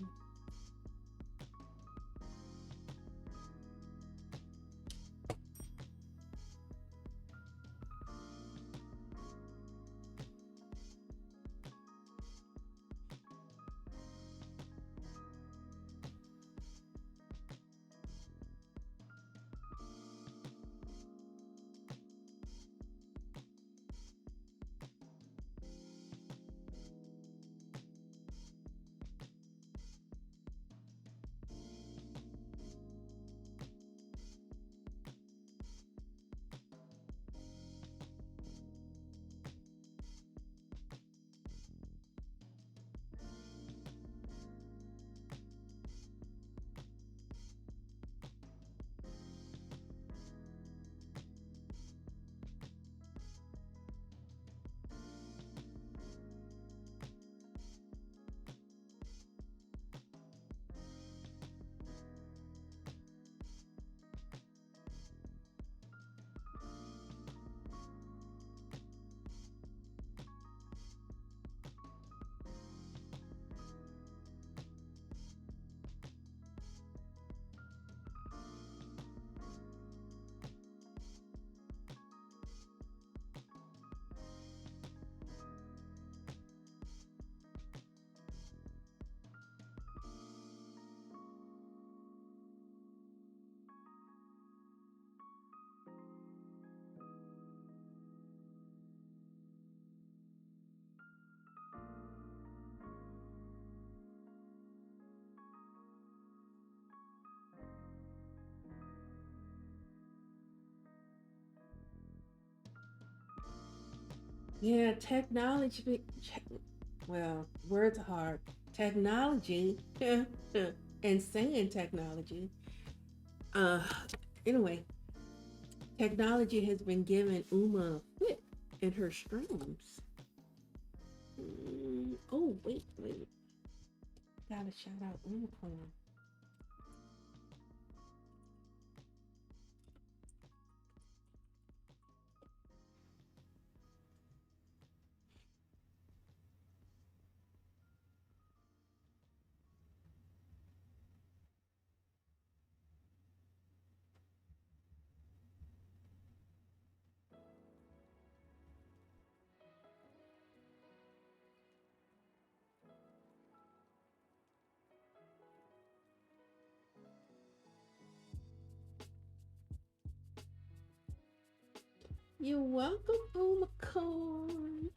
Yeah, technology. Well, words are hard. Technology, and saying technology. Uh, anyway, technology has been giving Uma a whip in her streams. Oh, wait. Gotta shout out Unicorn. You're welcome, Unicorn.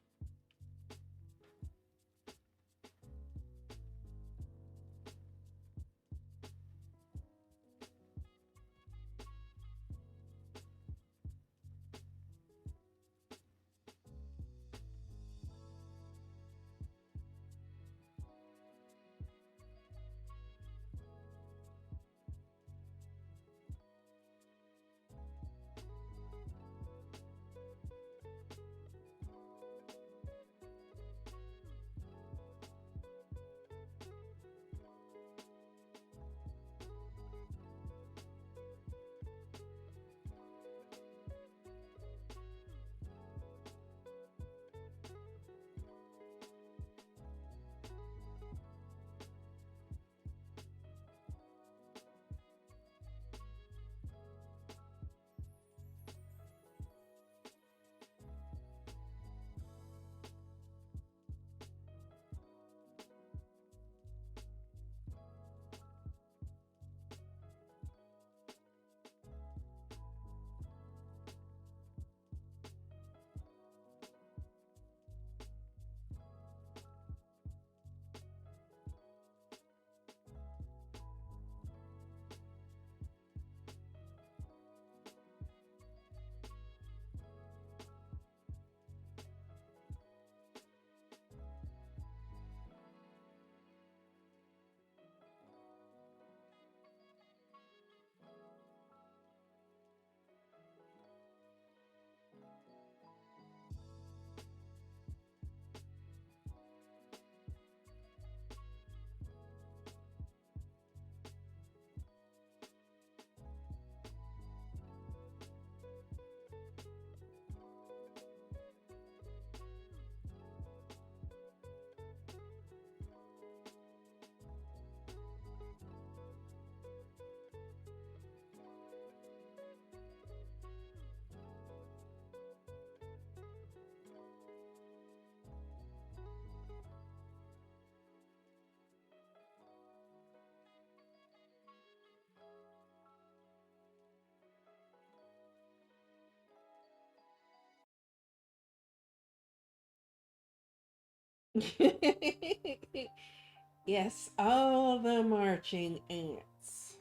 Yes, all the marching ants.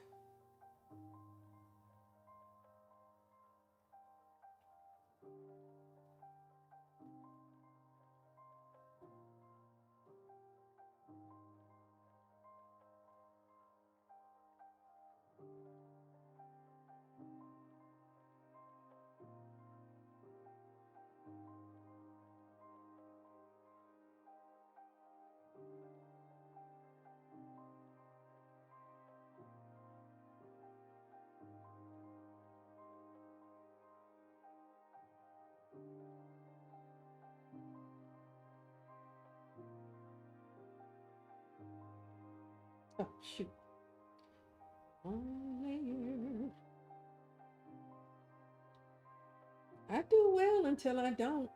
Oh, shoot. One layer. I do well until I don't.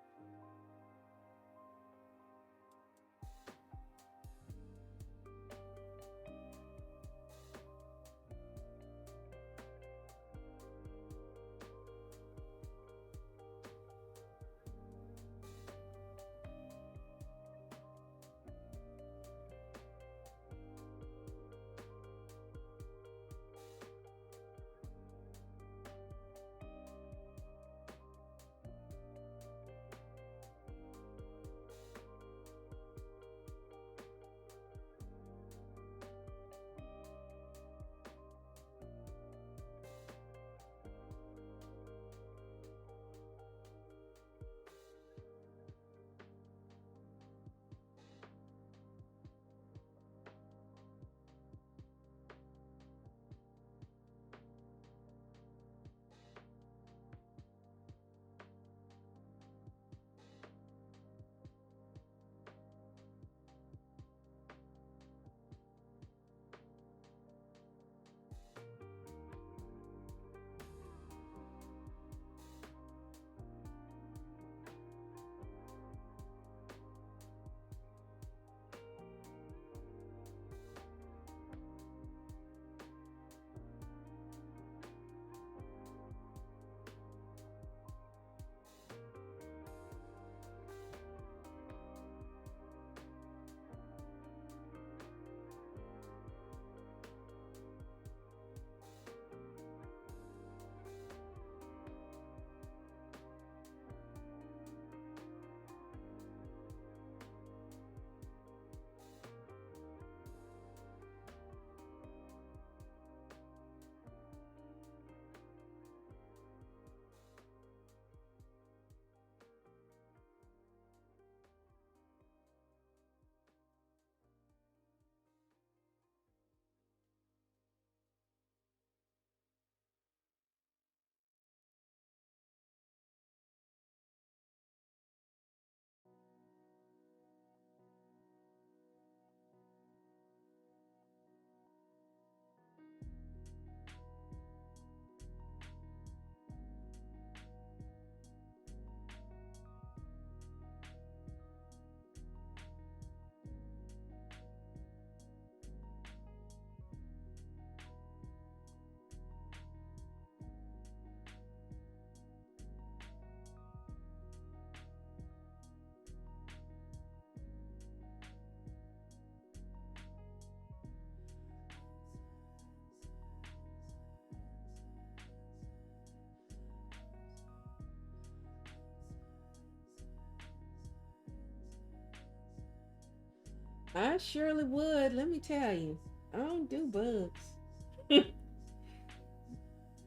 I surely would. Let me tell you, I don't do bugs.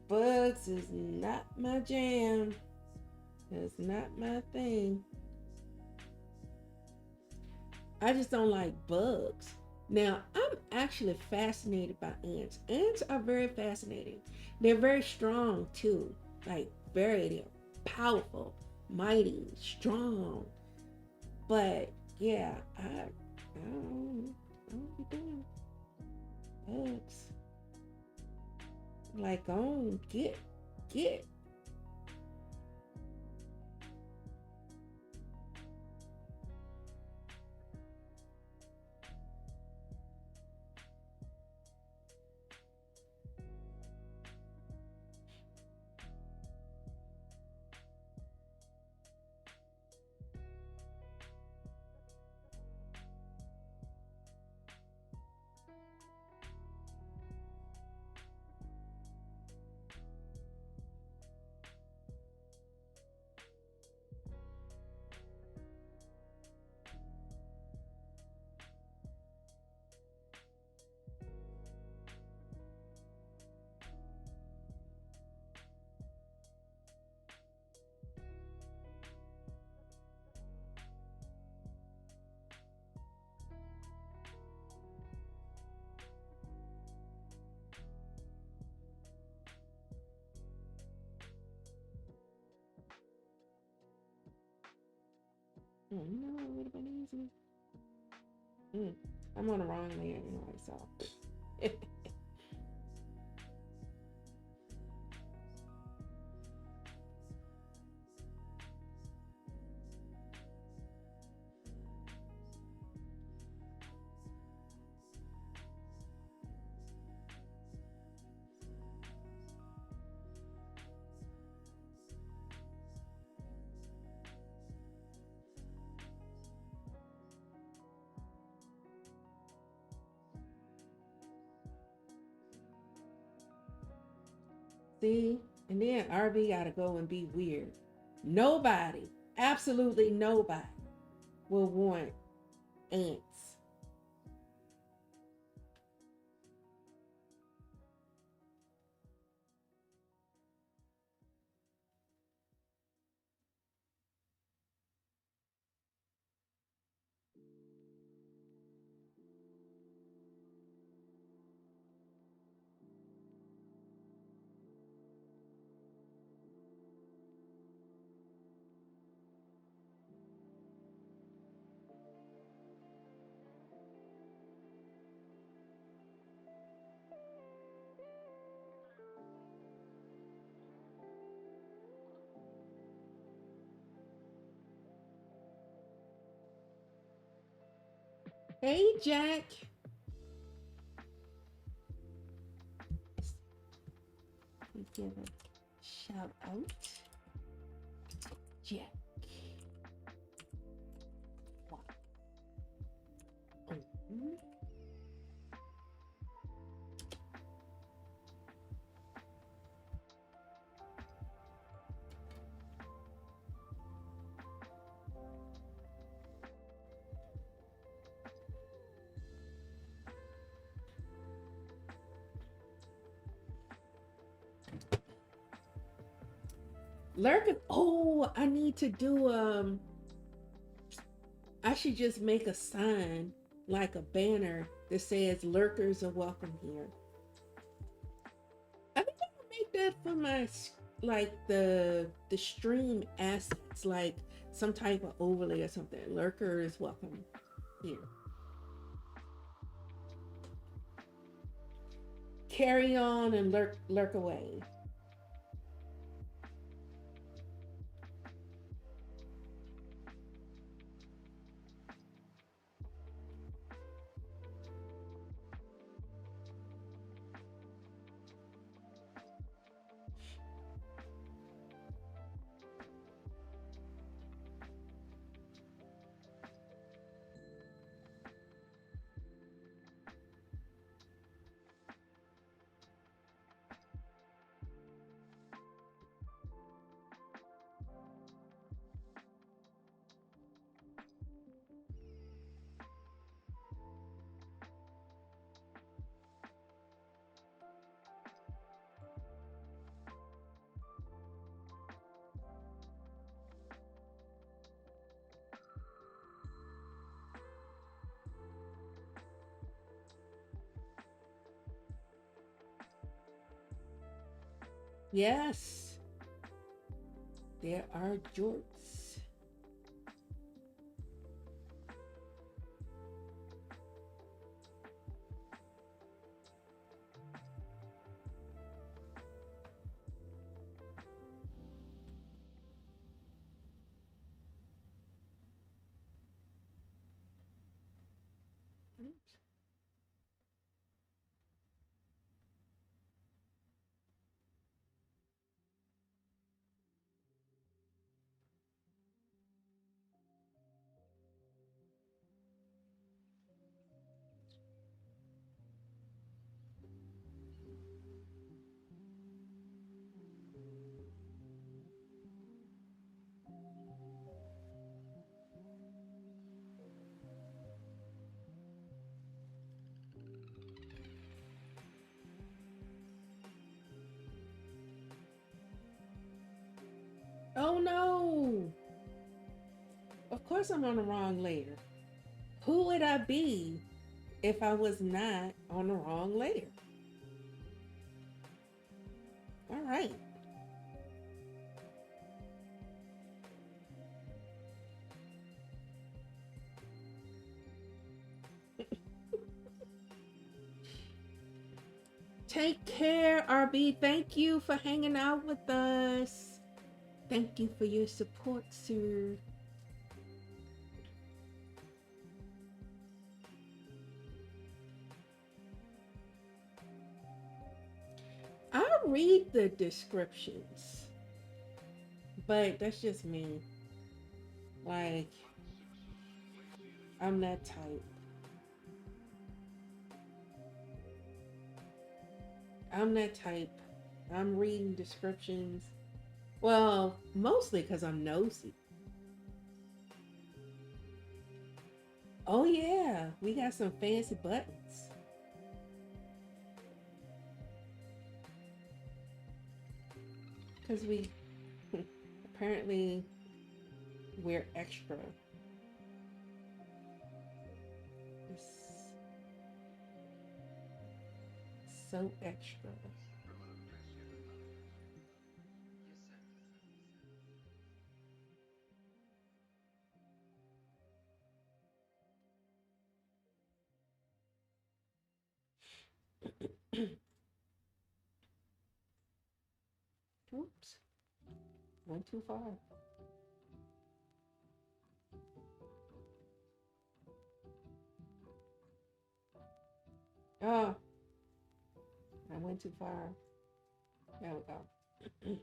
Bugs is not my jam. It's not my thing. I just don't like bugs. Now, I'm actually fascinated by ants. Ants are very fascinating. They're very strong too. Like they're powerful, mighty, strong. But yeah, I don't be doing bugs. Like, oh, get. Oh, no, it would have been easy. Mm, I'm on the wrong layer anyway, so. See, and then RB gotta go and be weird. Nobody, absolutely nobody, will want ants. Hey, Jack. We give a shout out, Jack. Wow. Mhm. Lurking. Oh, I need to do. I should just make a sign like a banner that says "Lurkers are welcome here." I think I can make that for my like the stream assets, like some type of overlay or something. Lurker is welcome here. Carry on and lurk away. Yes, there are jorts. Oh no! Of course I'm on the wrong layer. Who would I be if I was not on the wrong layer? All right. Take care, RB. Thank you for hanging out with us. Thank you for your support, sir. I read the descriptions, but that's just me. Like, I'm that type. I'm that type. I'm reading descriptions. Well, mostly because I'm nosy. Oh, yeah, we got some fancy buttons. Because we apparently we're extra. It's so extra. Oops, went too far. Oh, I went too far. There we go.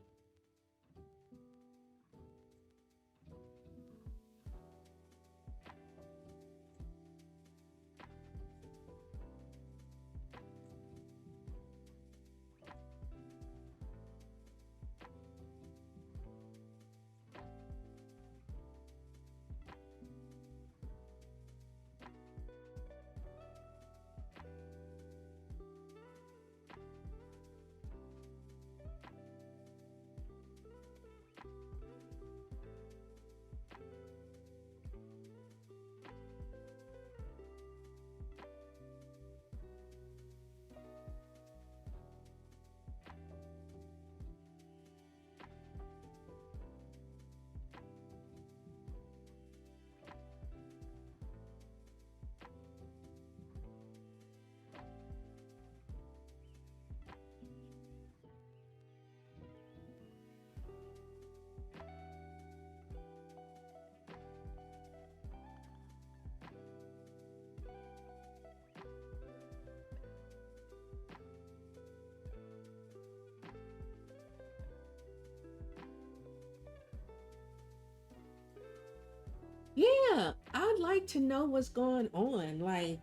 Yeah, I'd like to know what's going on. Like,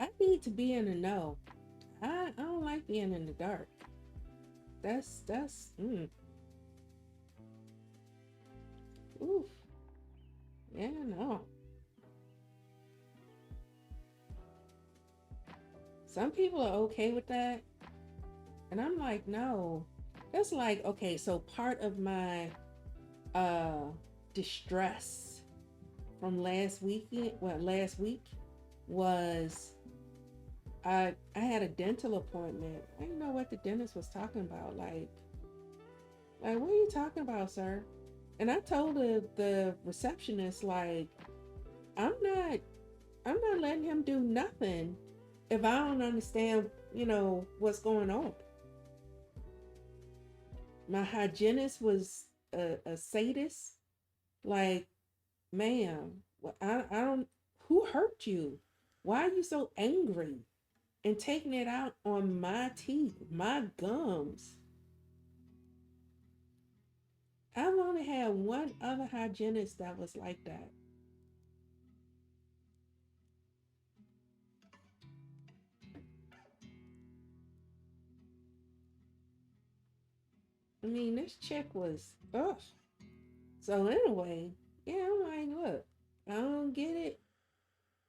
I need to be in the know. I don't like being in the dark. That's oof. Yeah, no. Some people are okay with that, and I'm like, no. That's like, okay, so part of my uh distress from last week was I had a dental appointment. I didn't know what the dentist was talking about. Like, Like, what are you talking about, sir? And I told the receptionist, like, I'm not I'm not letting him do nothing if I don't understand, what's going on. My hygienist was a sadist. Like, ma'am, I don't, who hurt you? Why are you so angry? And taking it out on my teeth, my gums. I've only had one other hygienist that was like that. I mean, this chick was, ugh. So anyway, yeah, I'm like, look, I don't get it.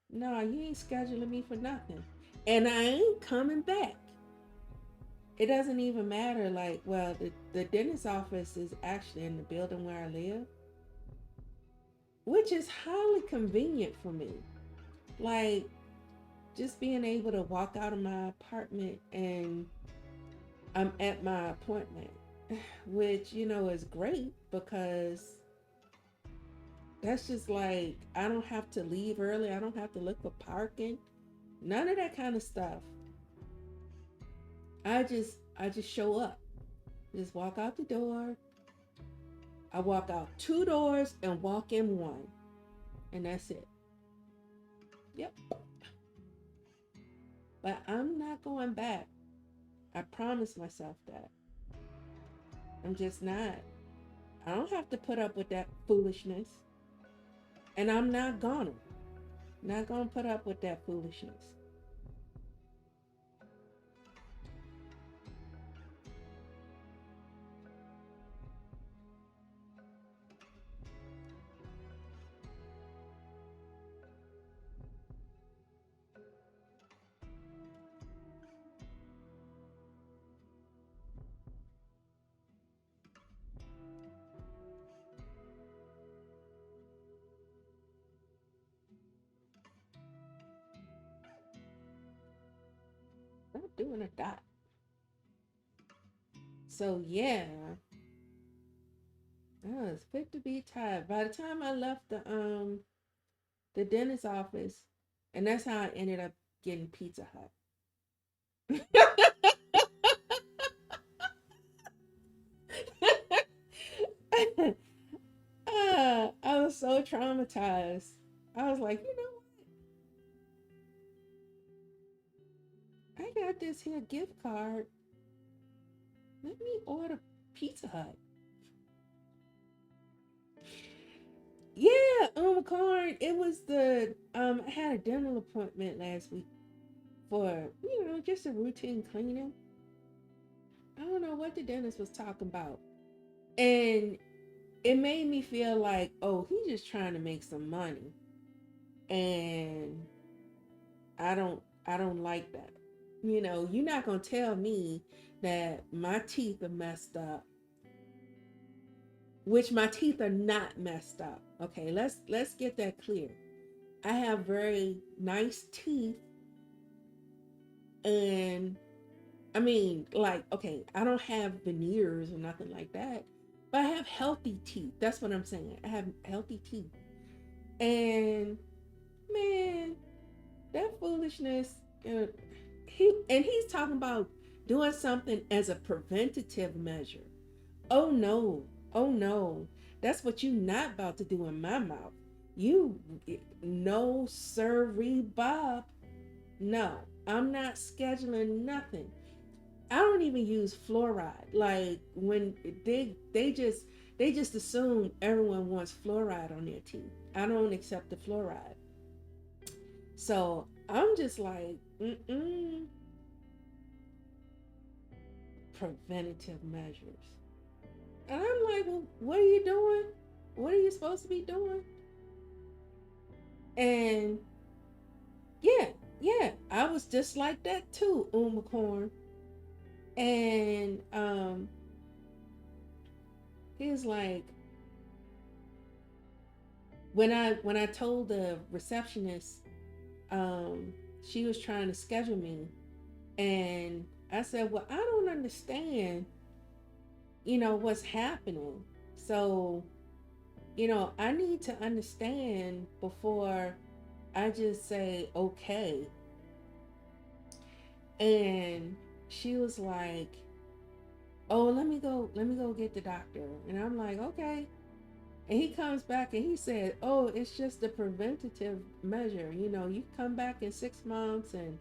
No, you ain't scheduling me for nothing. And I ain't coming back. It doesn't even matter. Like, well, the dentist office is actually in the building where I live, which is highly convenient for me. Like, just being able to walk out of my apartment and I'm at my appointment, which, is great because that's just like, I don't have to leave early. I don't have to look for parking. None of that kind of stuff. I just show up. Just walk out the door. I walk out two doors and walk in one. And that's it. Yep. But I'm not going back. I promised myself that. I'm just not. I don't have to put up with that foolishness. And I'm not gonna. Not gonna put up with that foolishness. Not doing a dot. So yeah, I was fit to be tired. By the time I left the dentist office, and that's how I ended up getting Pizza Hut. I was so traumatized. I was like, I got this here gift card. Let me order Pizza Hut. Yeah, Corn. It was I had a dental appointment last week for, just a routine cleaning. I don't know what the dentist was talking about. And it made me feel like, oh, he's just trying to make some money. And I don't like that. You're not gonna tell me that my teeth are messed up, which my teeth are not messed up. Okay, let's get that clear. I have very nice teeth, and I mean, like, okay, I don't have veneers or nothing like that, but I have healthy teeth. That's what I'm saying. I have healthy teeth. And man, that foolishness, he's talking about doing something as a preventative measure. Oh no. Oh no. That's what you not about to do in my mouth. You no sirree Bob. No, I'm not scheduling nothing. I don't even use fluoride. Like when they just assume everyone wants fluoride on their teeth. I don't accept the fluoride. So I'm just like, preventative measures. And I'm like, well, what are you doing? What are you supposed to be doing? And yeah, yeah, I was just like that too, Corn. And he's like, when I told the receptionist, she was trying to schedule me, and I said, well, I don't understand what's happening. So, I need to understand before I just say okay. And she was like, "Oh, let me go get the doctor." And I'm like, "Okay." And he comes back and he said, "Oh, it's just a preventative measure. You come back in 6 months, and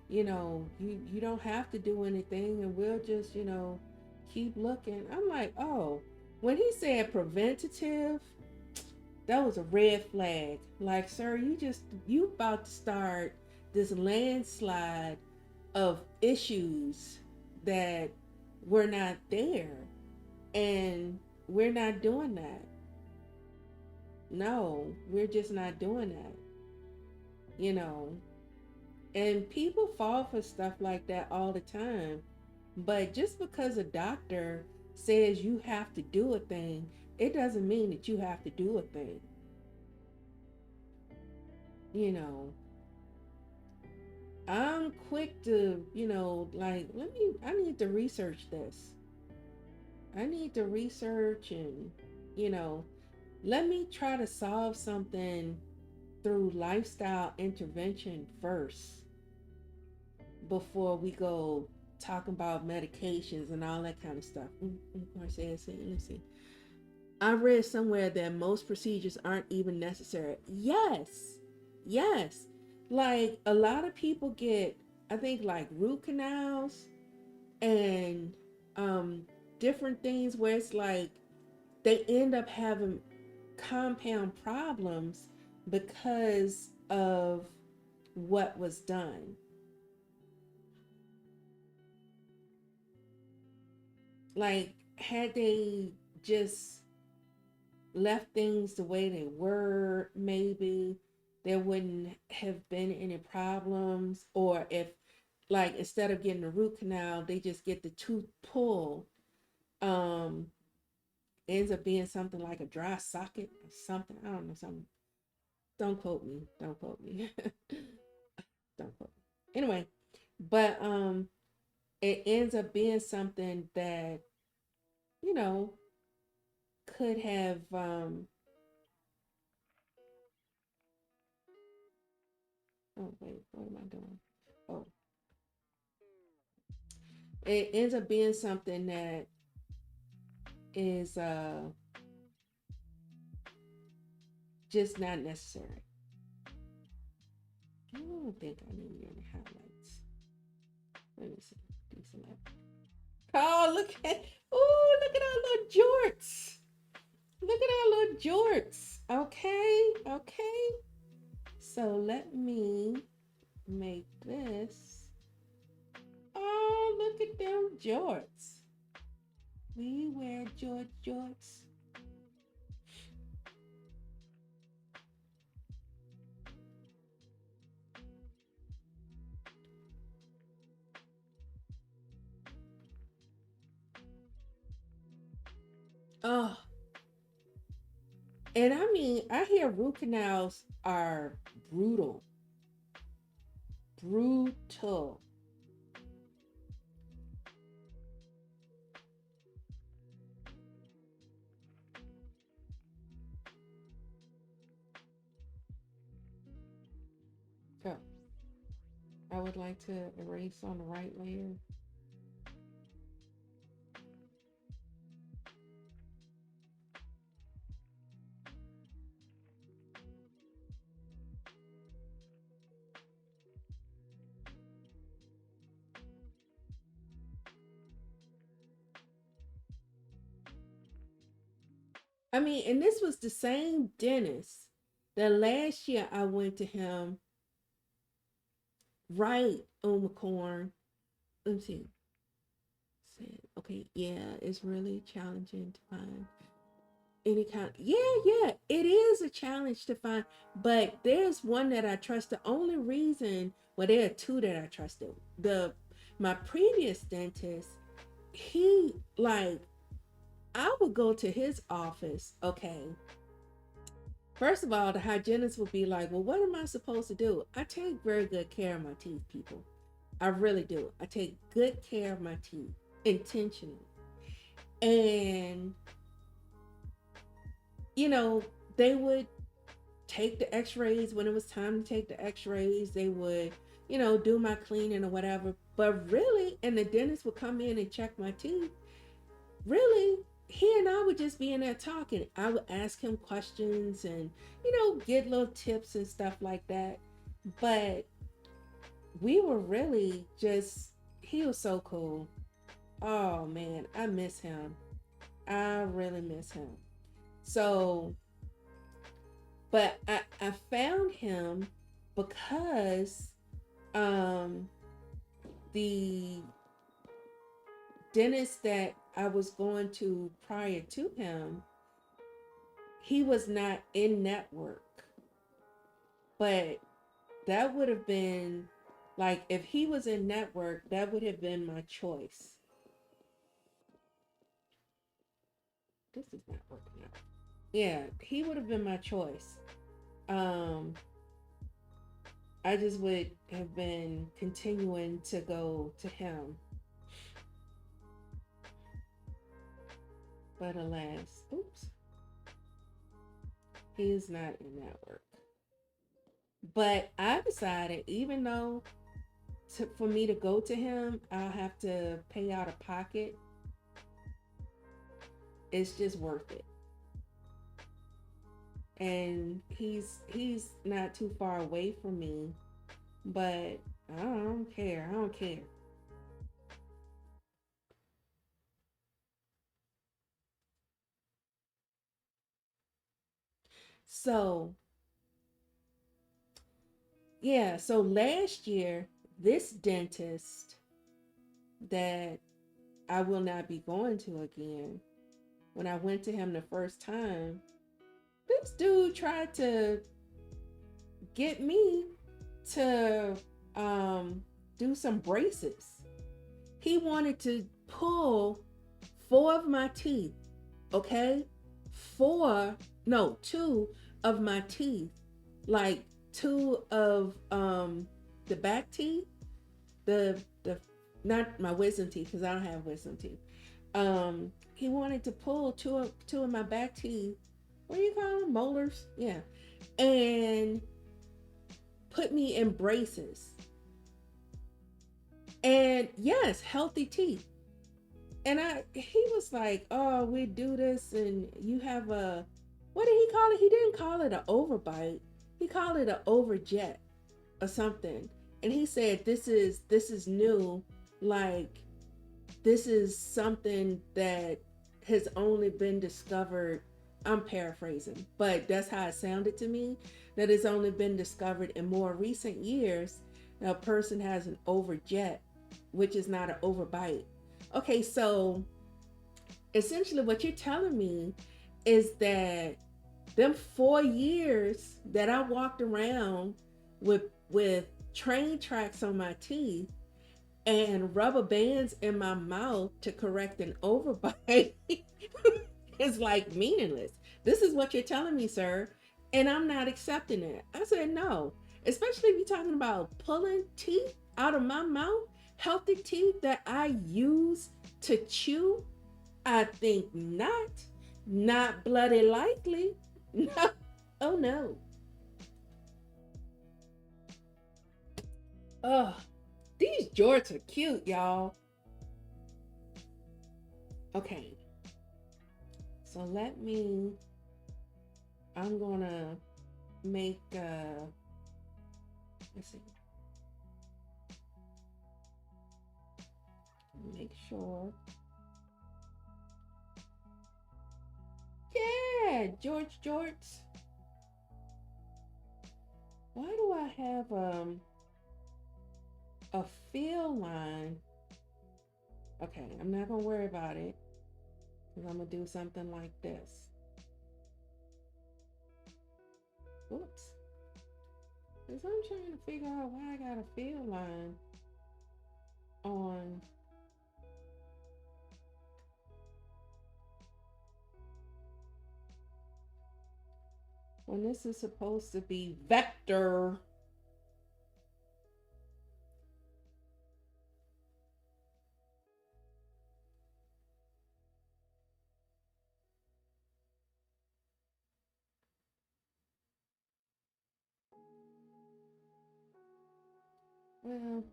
you don't have to do anything, and we'll just keep looking." I'm like, "Oh." When he said preventative, that was a red flag. Like, sir, you about to start this landslide of issues that were not there, and we're not doing that. No, we're just not doing that, you know. And people fall for stuff like that all the time. But just because a doctor says you have to do a thing, it doesn't mean that you have to do a thing. You know, I'm quick to, like, I need to research this. I need to research and, you know, let me try to solve something through lifestyle intervention first before we go talking about medications and all that kind of stuff. Let's see. I read somewhere that most procedures aren't even necessary. Yes, yes. Like a lot of people get, I think, like root canals and um, different things where it's like they end up having compound problems because of what was done. Like, had they just left things the way they were, maybe there wouldn't have been any problems. Or if, like, instead of getting a root canal, they just get the tooth pulled, um, ends up being something like a dry socket or something. I don't know, something. Don't quote me. Don't quote me. Don't quote me. Anyway, but it ends up being something that, you know, could have oh wait, what am I doing? Oh, it ends up being something that is just not necessary. I don't think I need any highlights. Let me see. Deselect. Oh, look at our little jorts. Look at our little jorts. Okay, okay. So let me make this. Oh, look at them jorts. We wear jorts. Oh, and I mean, I hear root canals are brutal. Brutal. Oh, I would like to erase on the right layer. I mean, and this was the same dentist that last year I went to him, right, on McCorn. Let me see. Said, okay, yeah, it's really challenging to find any kind. Yeah, it is a challenge to find, but there's one that I trust. The only reason, well, there are two that I trusted. The My previous dentist, he, like, I would go to his office. Okay, first of all, the hygienist would be like, "Well, what am I supposed to do?" I take very good care of my teeth, people. I really do. I take good care of my teeth intentionally. And, you know, they would take the x-rays when it was time to take the x-rays. They would, do my cleaning or whatever. But really, and the dentist would come in and check my teeth. Really, he and I would just be in there talking. I would ask him questions and, get little tips and stuff like that. But we were really just, he was so cool. Oh man, I miss him. I really miss him. So, but I found him because um the dentist that I was going to prior to him, he was not in network. But that would have been like, if he was in network, that would have been my choice. This is not working out. Yeah, he would have been my choice. Um, I just would have been continuing to go to him. But alas, oops, he is not in network. But I decided, even though for me to go to him, I'll have to pay out of pocket, it's just worth it. And he's not too far away from me, but I don't care. I don't care. So yeah, so last year, this dentist that I will not be going to again, when I went to him the first time, this dude tried to get me to do some braces. He wanted to pull four of my teeth, okay? Four, no, two of my teeth, like two of the back teeth, the not my wisdom teeth, because I don't have wisdom teeth. He wanted to pull two of my back teeth. What do you call them? Molars? Yeah. And put me in braces. And yes, healthy teeth. And he was like, "Oh, we do this, and you have a, what did he call it? He didn't call it an overbite. He called it an overjet or something." And he said, "This is new. Like, this is something that has only been discovered." I'm paraphrasing, but that's how it sounded to me. That it's only been discovered in more recent years. That a person has an overjet, which is not an overbite. Okay, so essentially what you're telling me is that them 4 years that I walked around with train tracks on my teeth and rubber bands in my mouth to correct an overbite is like meaningless. This is what you're telling me, sir, and I'm not accepting it. I said no, especially if you're talking about pulling teeth out of my mouth, healthy teeth that I use to chew. I think not. Not bloody likely. No. Oh no. Oh, these jorts are cute, y'all. Okay, so I'm gonna make, let's see, make sure. Yeah, George Jorts. Why do I have a fill line? Okay, I'm not gonna worry about it because I'm gonna do something like this. Whoops. Because I'm trying to figure out why I got a fill line on. When this is supposed to be vector. Well,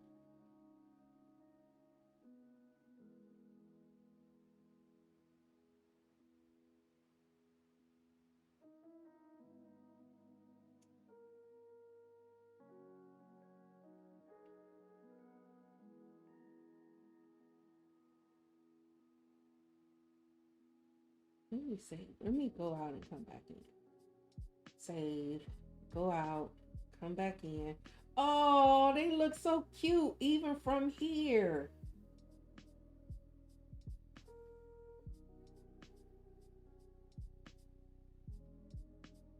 let me see. Let me go out and come back in. Save. Go out. Come back in. Oh, they look so cute even from here.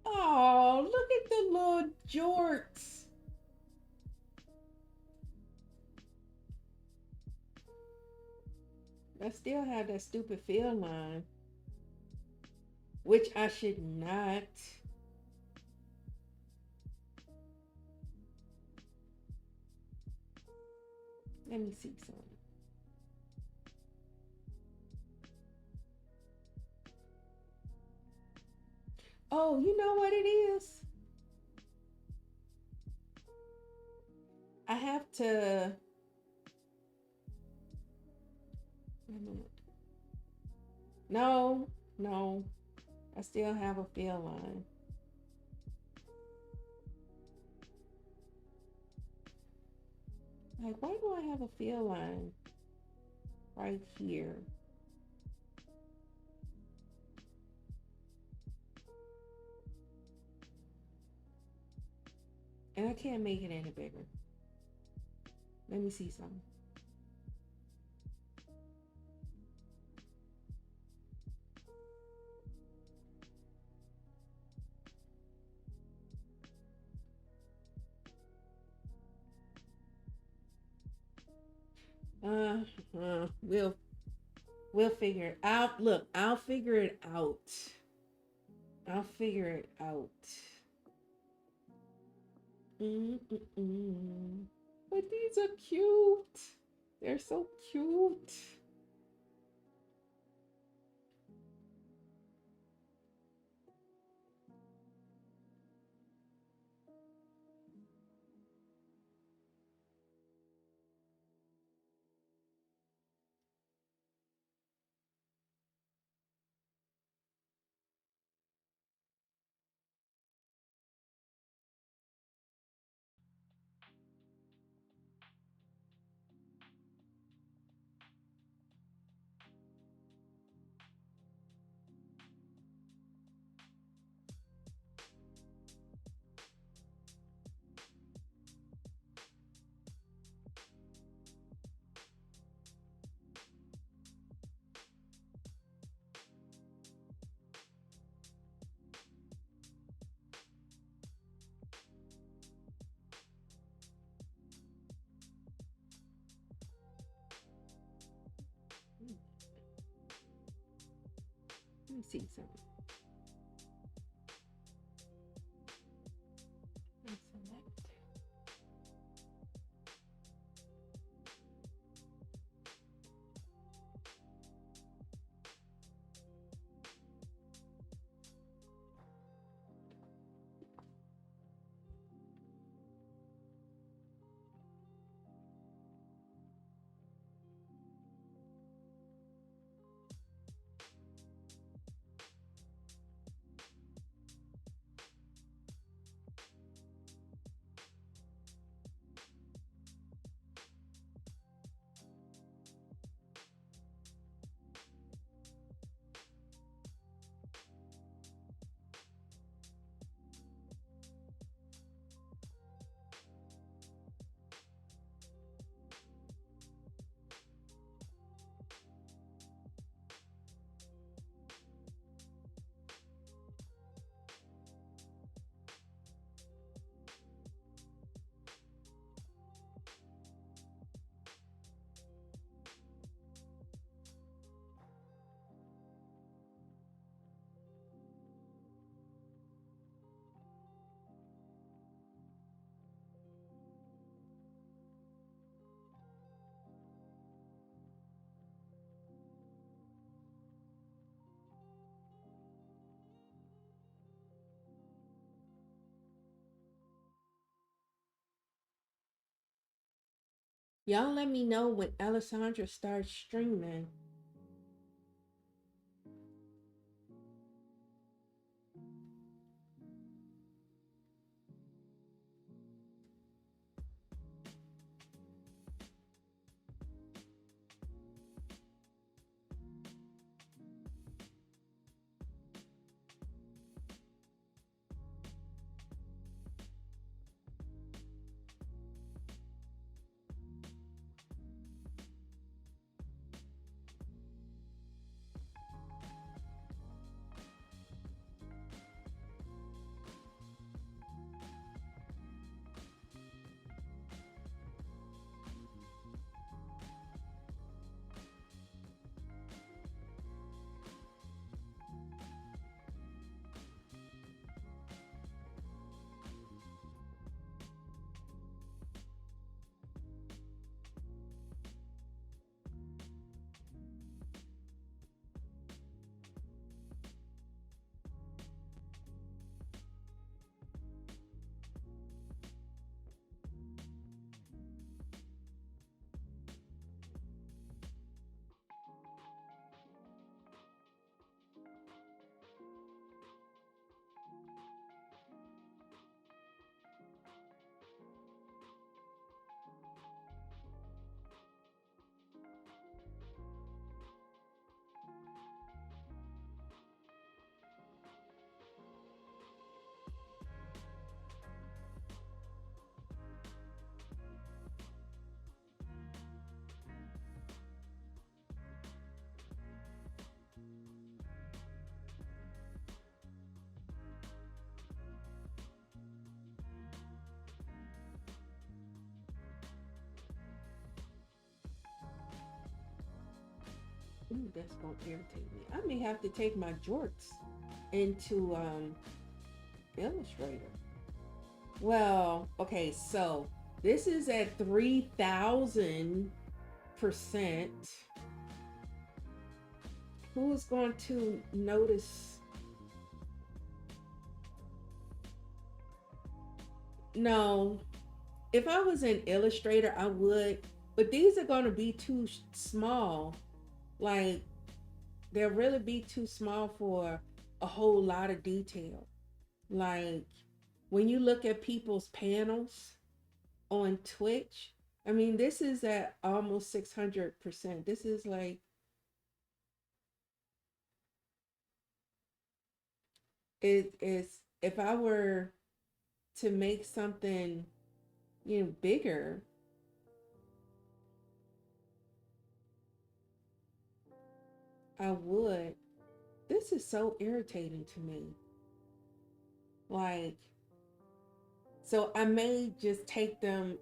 Oh, look at the little jorts. I still have that stupid field line, which I should not. Let me see some. Oh, you know what it is? I have to. No, no. I still have a field line. Like, why do I have a field line right here? And I can't make it any bigger. Let me see some. Uh, uh, we'll we'll figure it out. Look, I'll figure it out. I'll figure it out. Mm-mm-mm. But these are cute. They're so cute. Let me see some. Select. Y'all let me know when Alessandra starts streaming. Ooh, that's gonna irritate me. I may have to take my jorts into Illustrator. Well, okay, so this is at 3,000%. Who's going to notice? No, if I was in Illustrator, I would, but these are going to be too small. Like, they'll really be too small for a whole lot of detail. Like, when you look at people's panels on Twitch, I mean, this is at almost 600%. This is like, it is, if I were to make something, bigger, I would. This is so irritating to me. Like, so I may just take the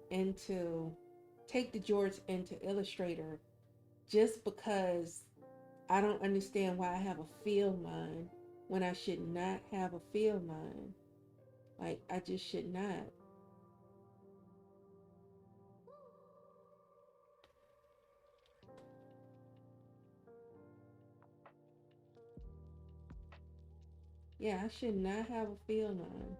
George into Illustrator just because I don't understand why I have a field line when I should not have a field line. Like, I just should not. Yeah, I should not have a field line.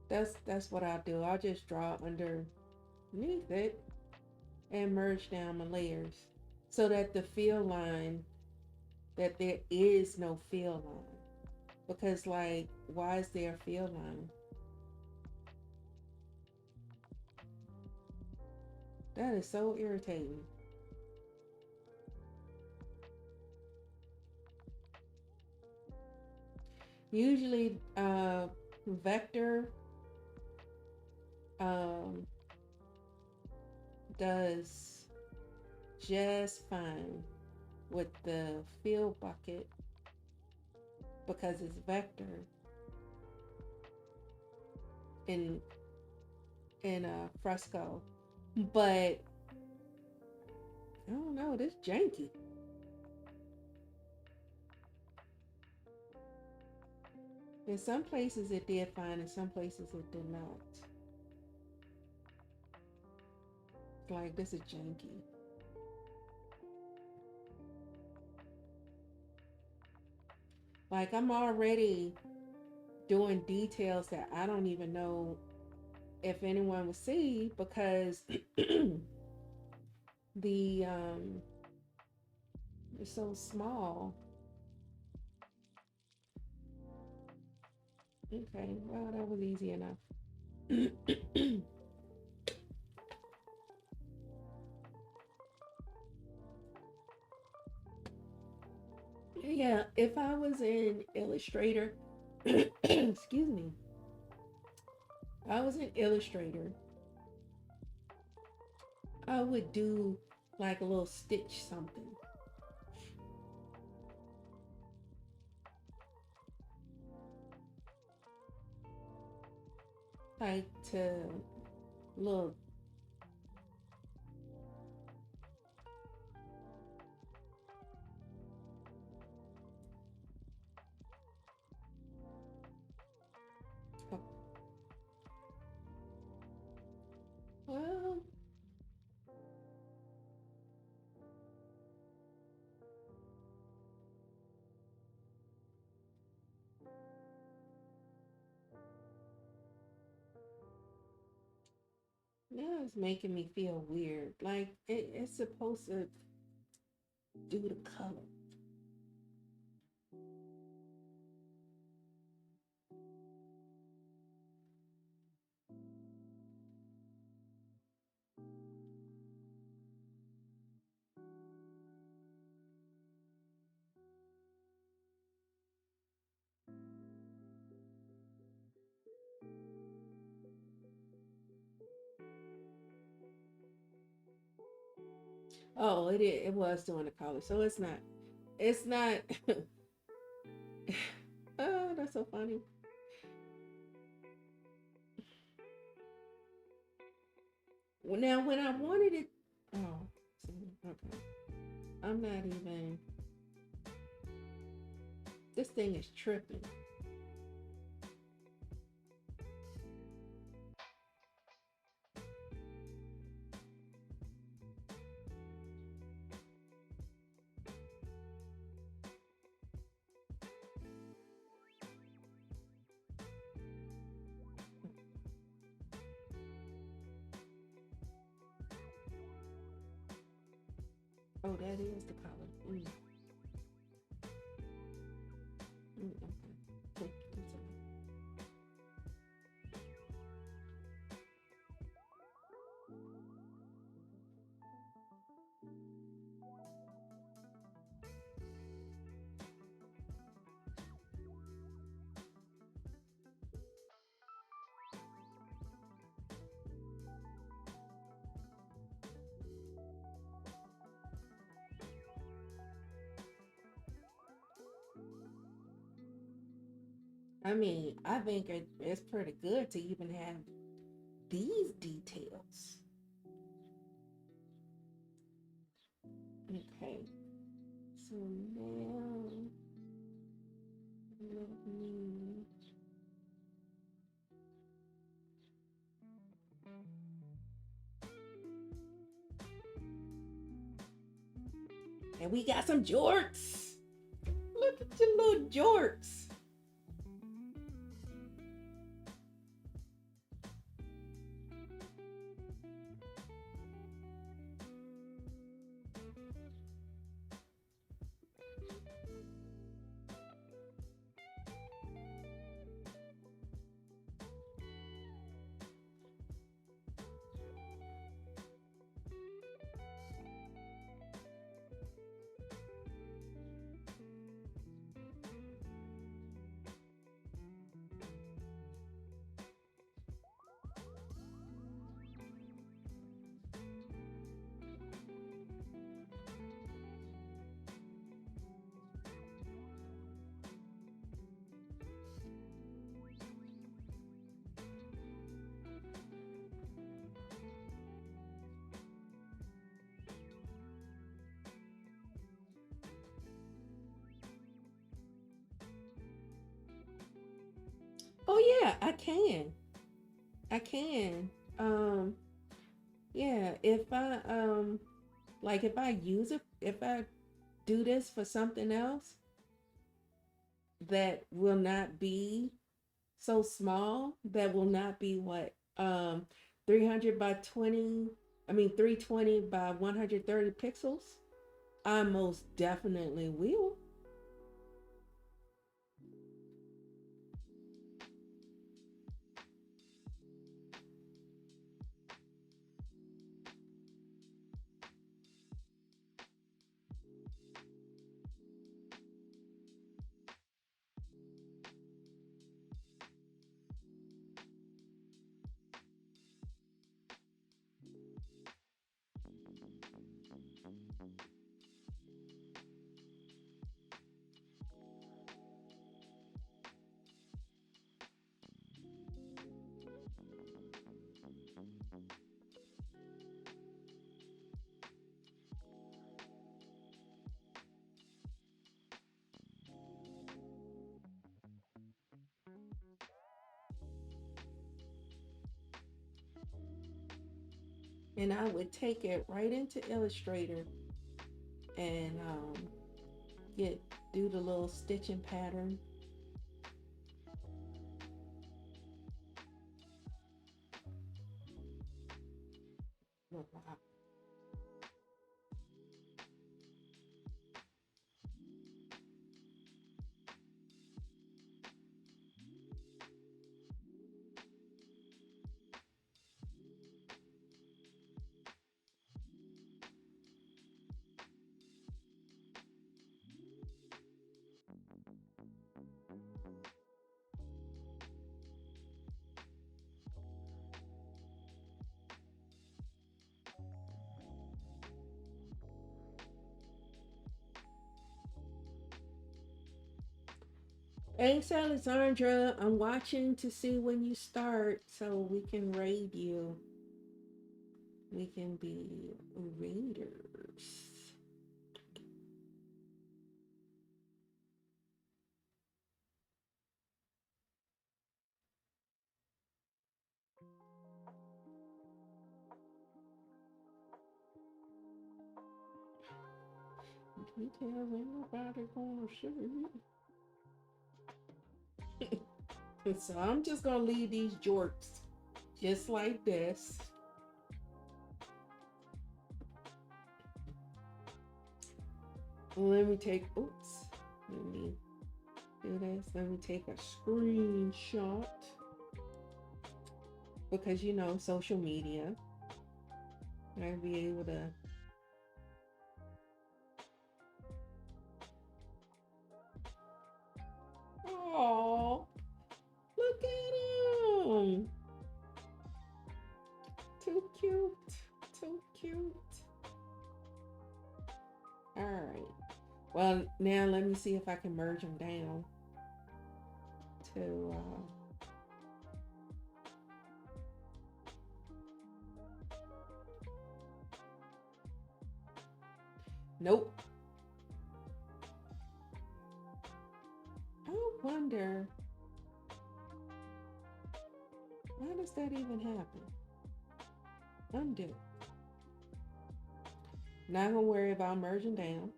That's what I'll do. I'll just draw underneath it and merge down my layers so that the field line, that there is no field line. Because, like, why is there a field line? That is so irritating. Usually, Vector um, does just fine with the fill bucket because it's Vector in Fresco. But I don't know, this janky. In some places it did fine, in some places it did not. Like, this is janky. Like, I'm already doing details that I don't even know if anyone would see, because the it's so small. Okay, well, that was easy enough. Yeah, if I was in Illustrator, excuse me, if I was in Illustrator, I would do like a little stitch something, like to little. Oh, well, now it's making me feel weird. Like it's supposed to do the color. Oh, it was doing the color, so it's not. It's not. Oh, that's so funny. Well, now, when I wanted it, oh, see, okay, I'm not even. This thing is tripping. Oh, that is the color. Okay. I mean, I think it's pretty good to even have these details. Okay, so now let me. And we got some jorts. Look at your little jorts. Oh yeah, I can. I can. Um, yeah, if I like if I use it, if I do this for something else that will not be so small, that will not be what um 300 by 20, I mean 320 by 130 pixels, I most definitely will. And I would take it right into Illustrator and get do the little stitching pattern. Thanks, Alexandra. I'm watching to see when you start so we can raid you. We can be raiders. Details ain't nobody gonna see. So I'm just gonna leave these jorts just like this. Let me take, oops, let me do this. Let me take a screenshot because you know, social media. I'll be able to. Oh, look at him. Too cute. Too cute. All right. Well, now let me see if I can merge them down to. Nope. I wonder why does that even happen? Undo. Not gonna worry about merging down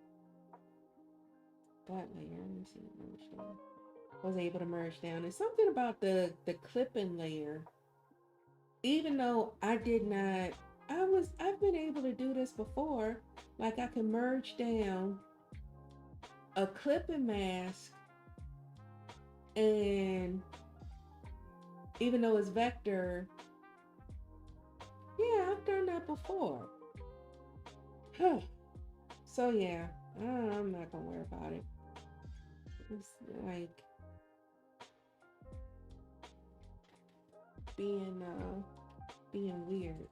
that layer. Let me see. Merge down. I was able to merge down. It's something about the clipping layer. Even though I did not, I've been able to do this before. Like I can merge down a clipping mask, and even though it's vector, yeah, I've done that before. Huh. So yeah, I'm not gonna worry about it. It's like being being weird.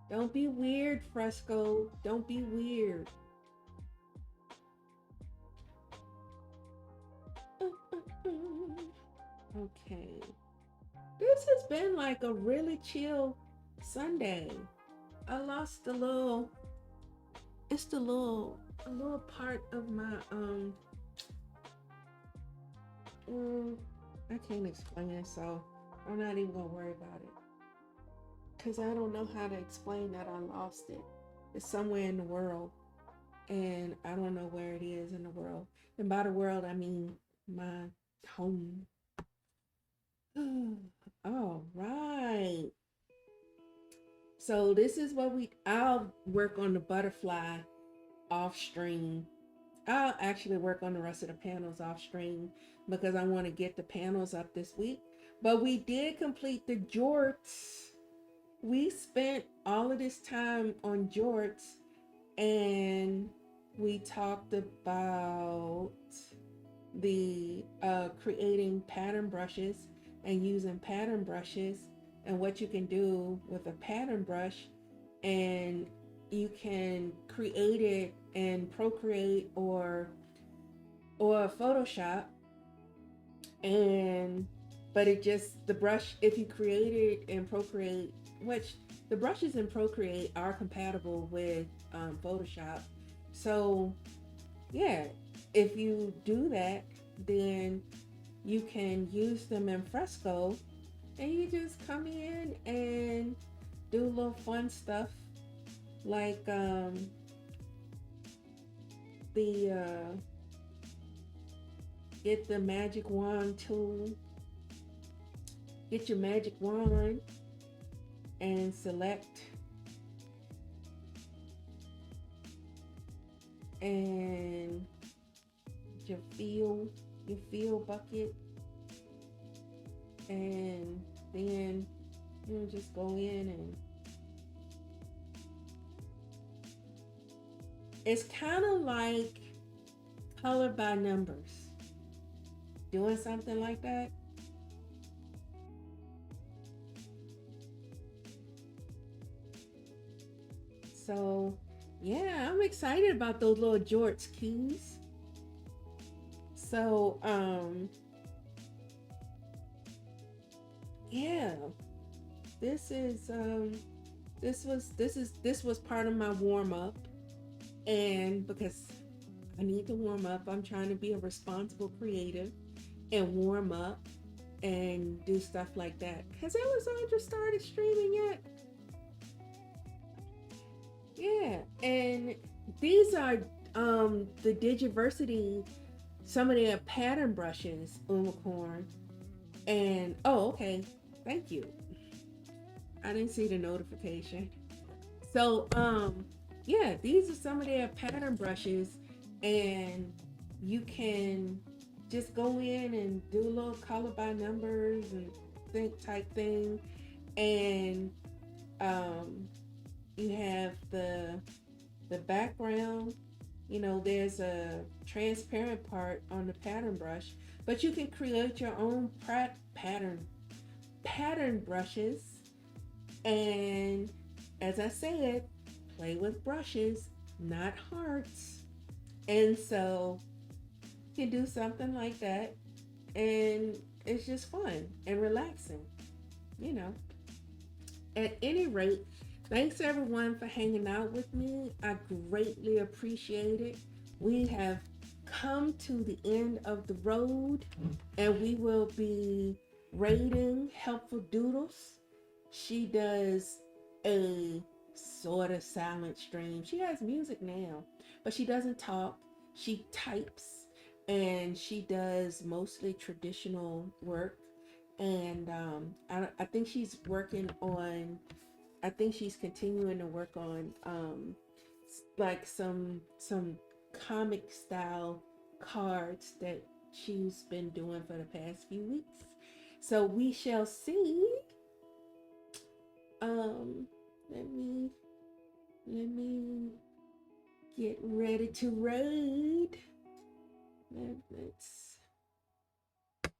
Don't be weird, Fresco. Don't be weird. Okay. This has been like a really chill Sunday. I lost a little, it's the little, a little part of my, mm, I can't explain it, so I'm not even gonna worry about it. Because I don't know how to explain that I lost it. It's somewhere in the world, and I don't know where it is in the world. And by the world, I mean my home. All right. So this is what I'll work on the butterfly off stream. I'll actually work on the rest of the panels off stream because I want to get the panels up this week. But we did complete the jorts. We spent all of this time on jorts, and we talked about the creating pattern brushes and using pattern brushes and what you can do with a pattern brush, and you can create it in Procreate or Photoshop. And but it just, the brush, if you create it in Procreate, which the brushes in Procreate are compatible with Photoshop. So yeah, if you do that, then you can use them in Fresco, and you just come in and do a little fun stuff like the get the magic wand tool, get your magic wand and select, and your fill bucket, and then you just go in, and it's kind of like color by numbers, doing something like that. So yeah, I'm excited about those little jorts keys. So yeah, this is this was part of my warm up, and because I need to warm up, I'm trying to be a responsible creative and warm up and do stuff like that. Has Alessandra started streaming yet? Yeah, and these are the Digiversity, some of their pattern brushes, Unicorn. And oh, okay, thank you. I didn't see the notification. So yeah, these are some of their pattern brushes, and you can just go in and do a little color by numbers and think type thing, and um you have the background. You know, there's a transparent part on the pattern brush, but you can create your own pattern brushes. And as I said, play with brushes, not hearts. And so you can do something like that, and it's just fun and relaxing, you know. At any rate, thanks everyone for hanging out with me. I greatly appreciate it. We have come to the end of the road, and we will be rating Helpful Doodles. She does a sort of silent stream. She has music now, but she doesn't talk. She types, and she does mostly traditional work. And I think she's working on, I think she's continuing to work on like some comic style cards that she's been doing for the past few weeks. So we shall see. Um, let me let me get ready to raid. Let's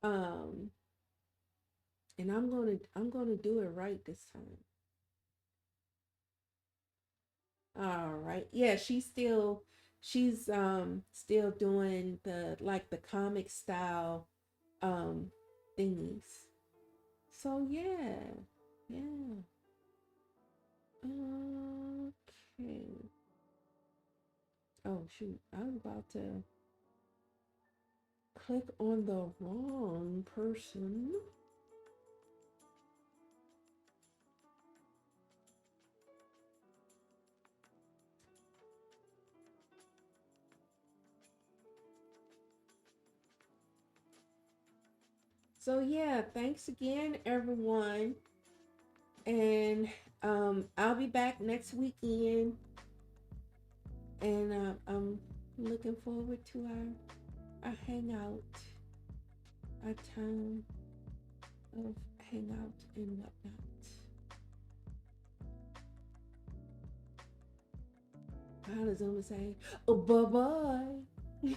um, and I'm gonna do it right this time. All right. Yeah, she's still doing the like the comic style um thingies. So yeah. Yeah. Okay. Oh shoot. I was about to click on the wrong person. So yeah, thanks again, everyone, and I'll be back next weekend, and I'm looking forward to our hangout, our time of hangout and whatnot. How does Zuma say? Oh, bye bye.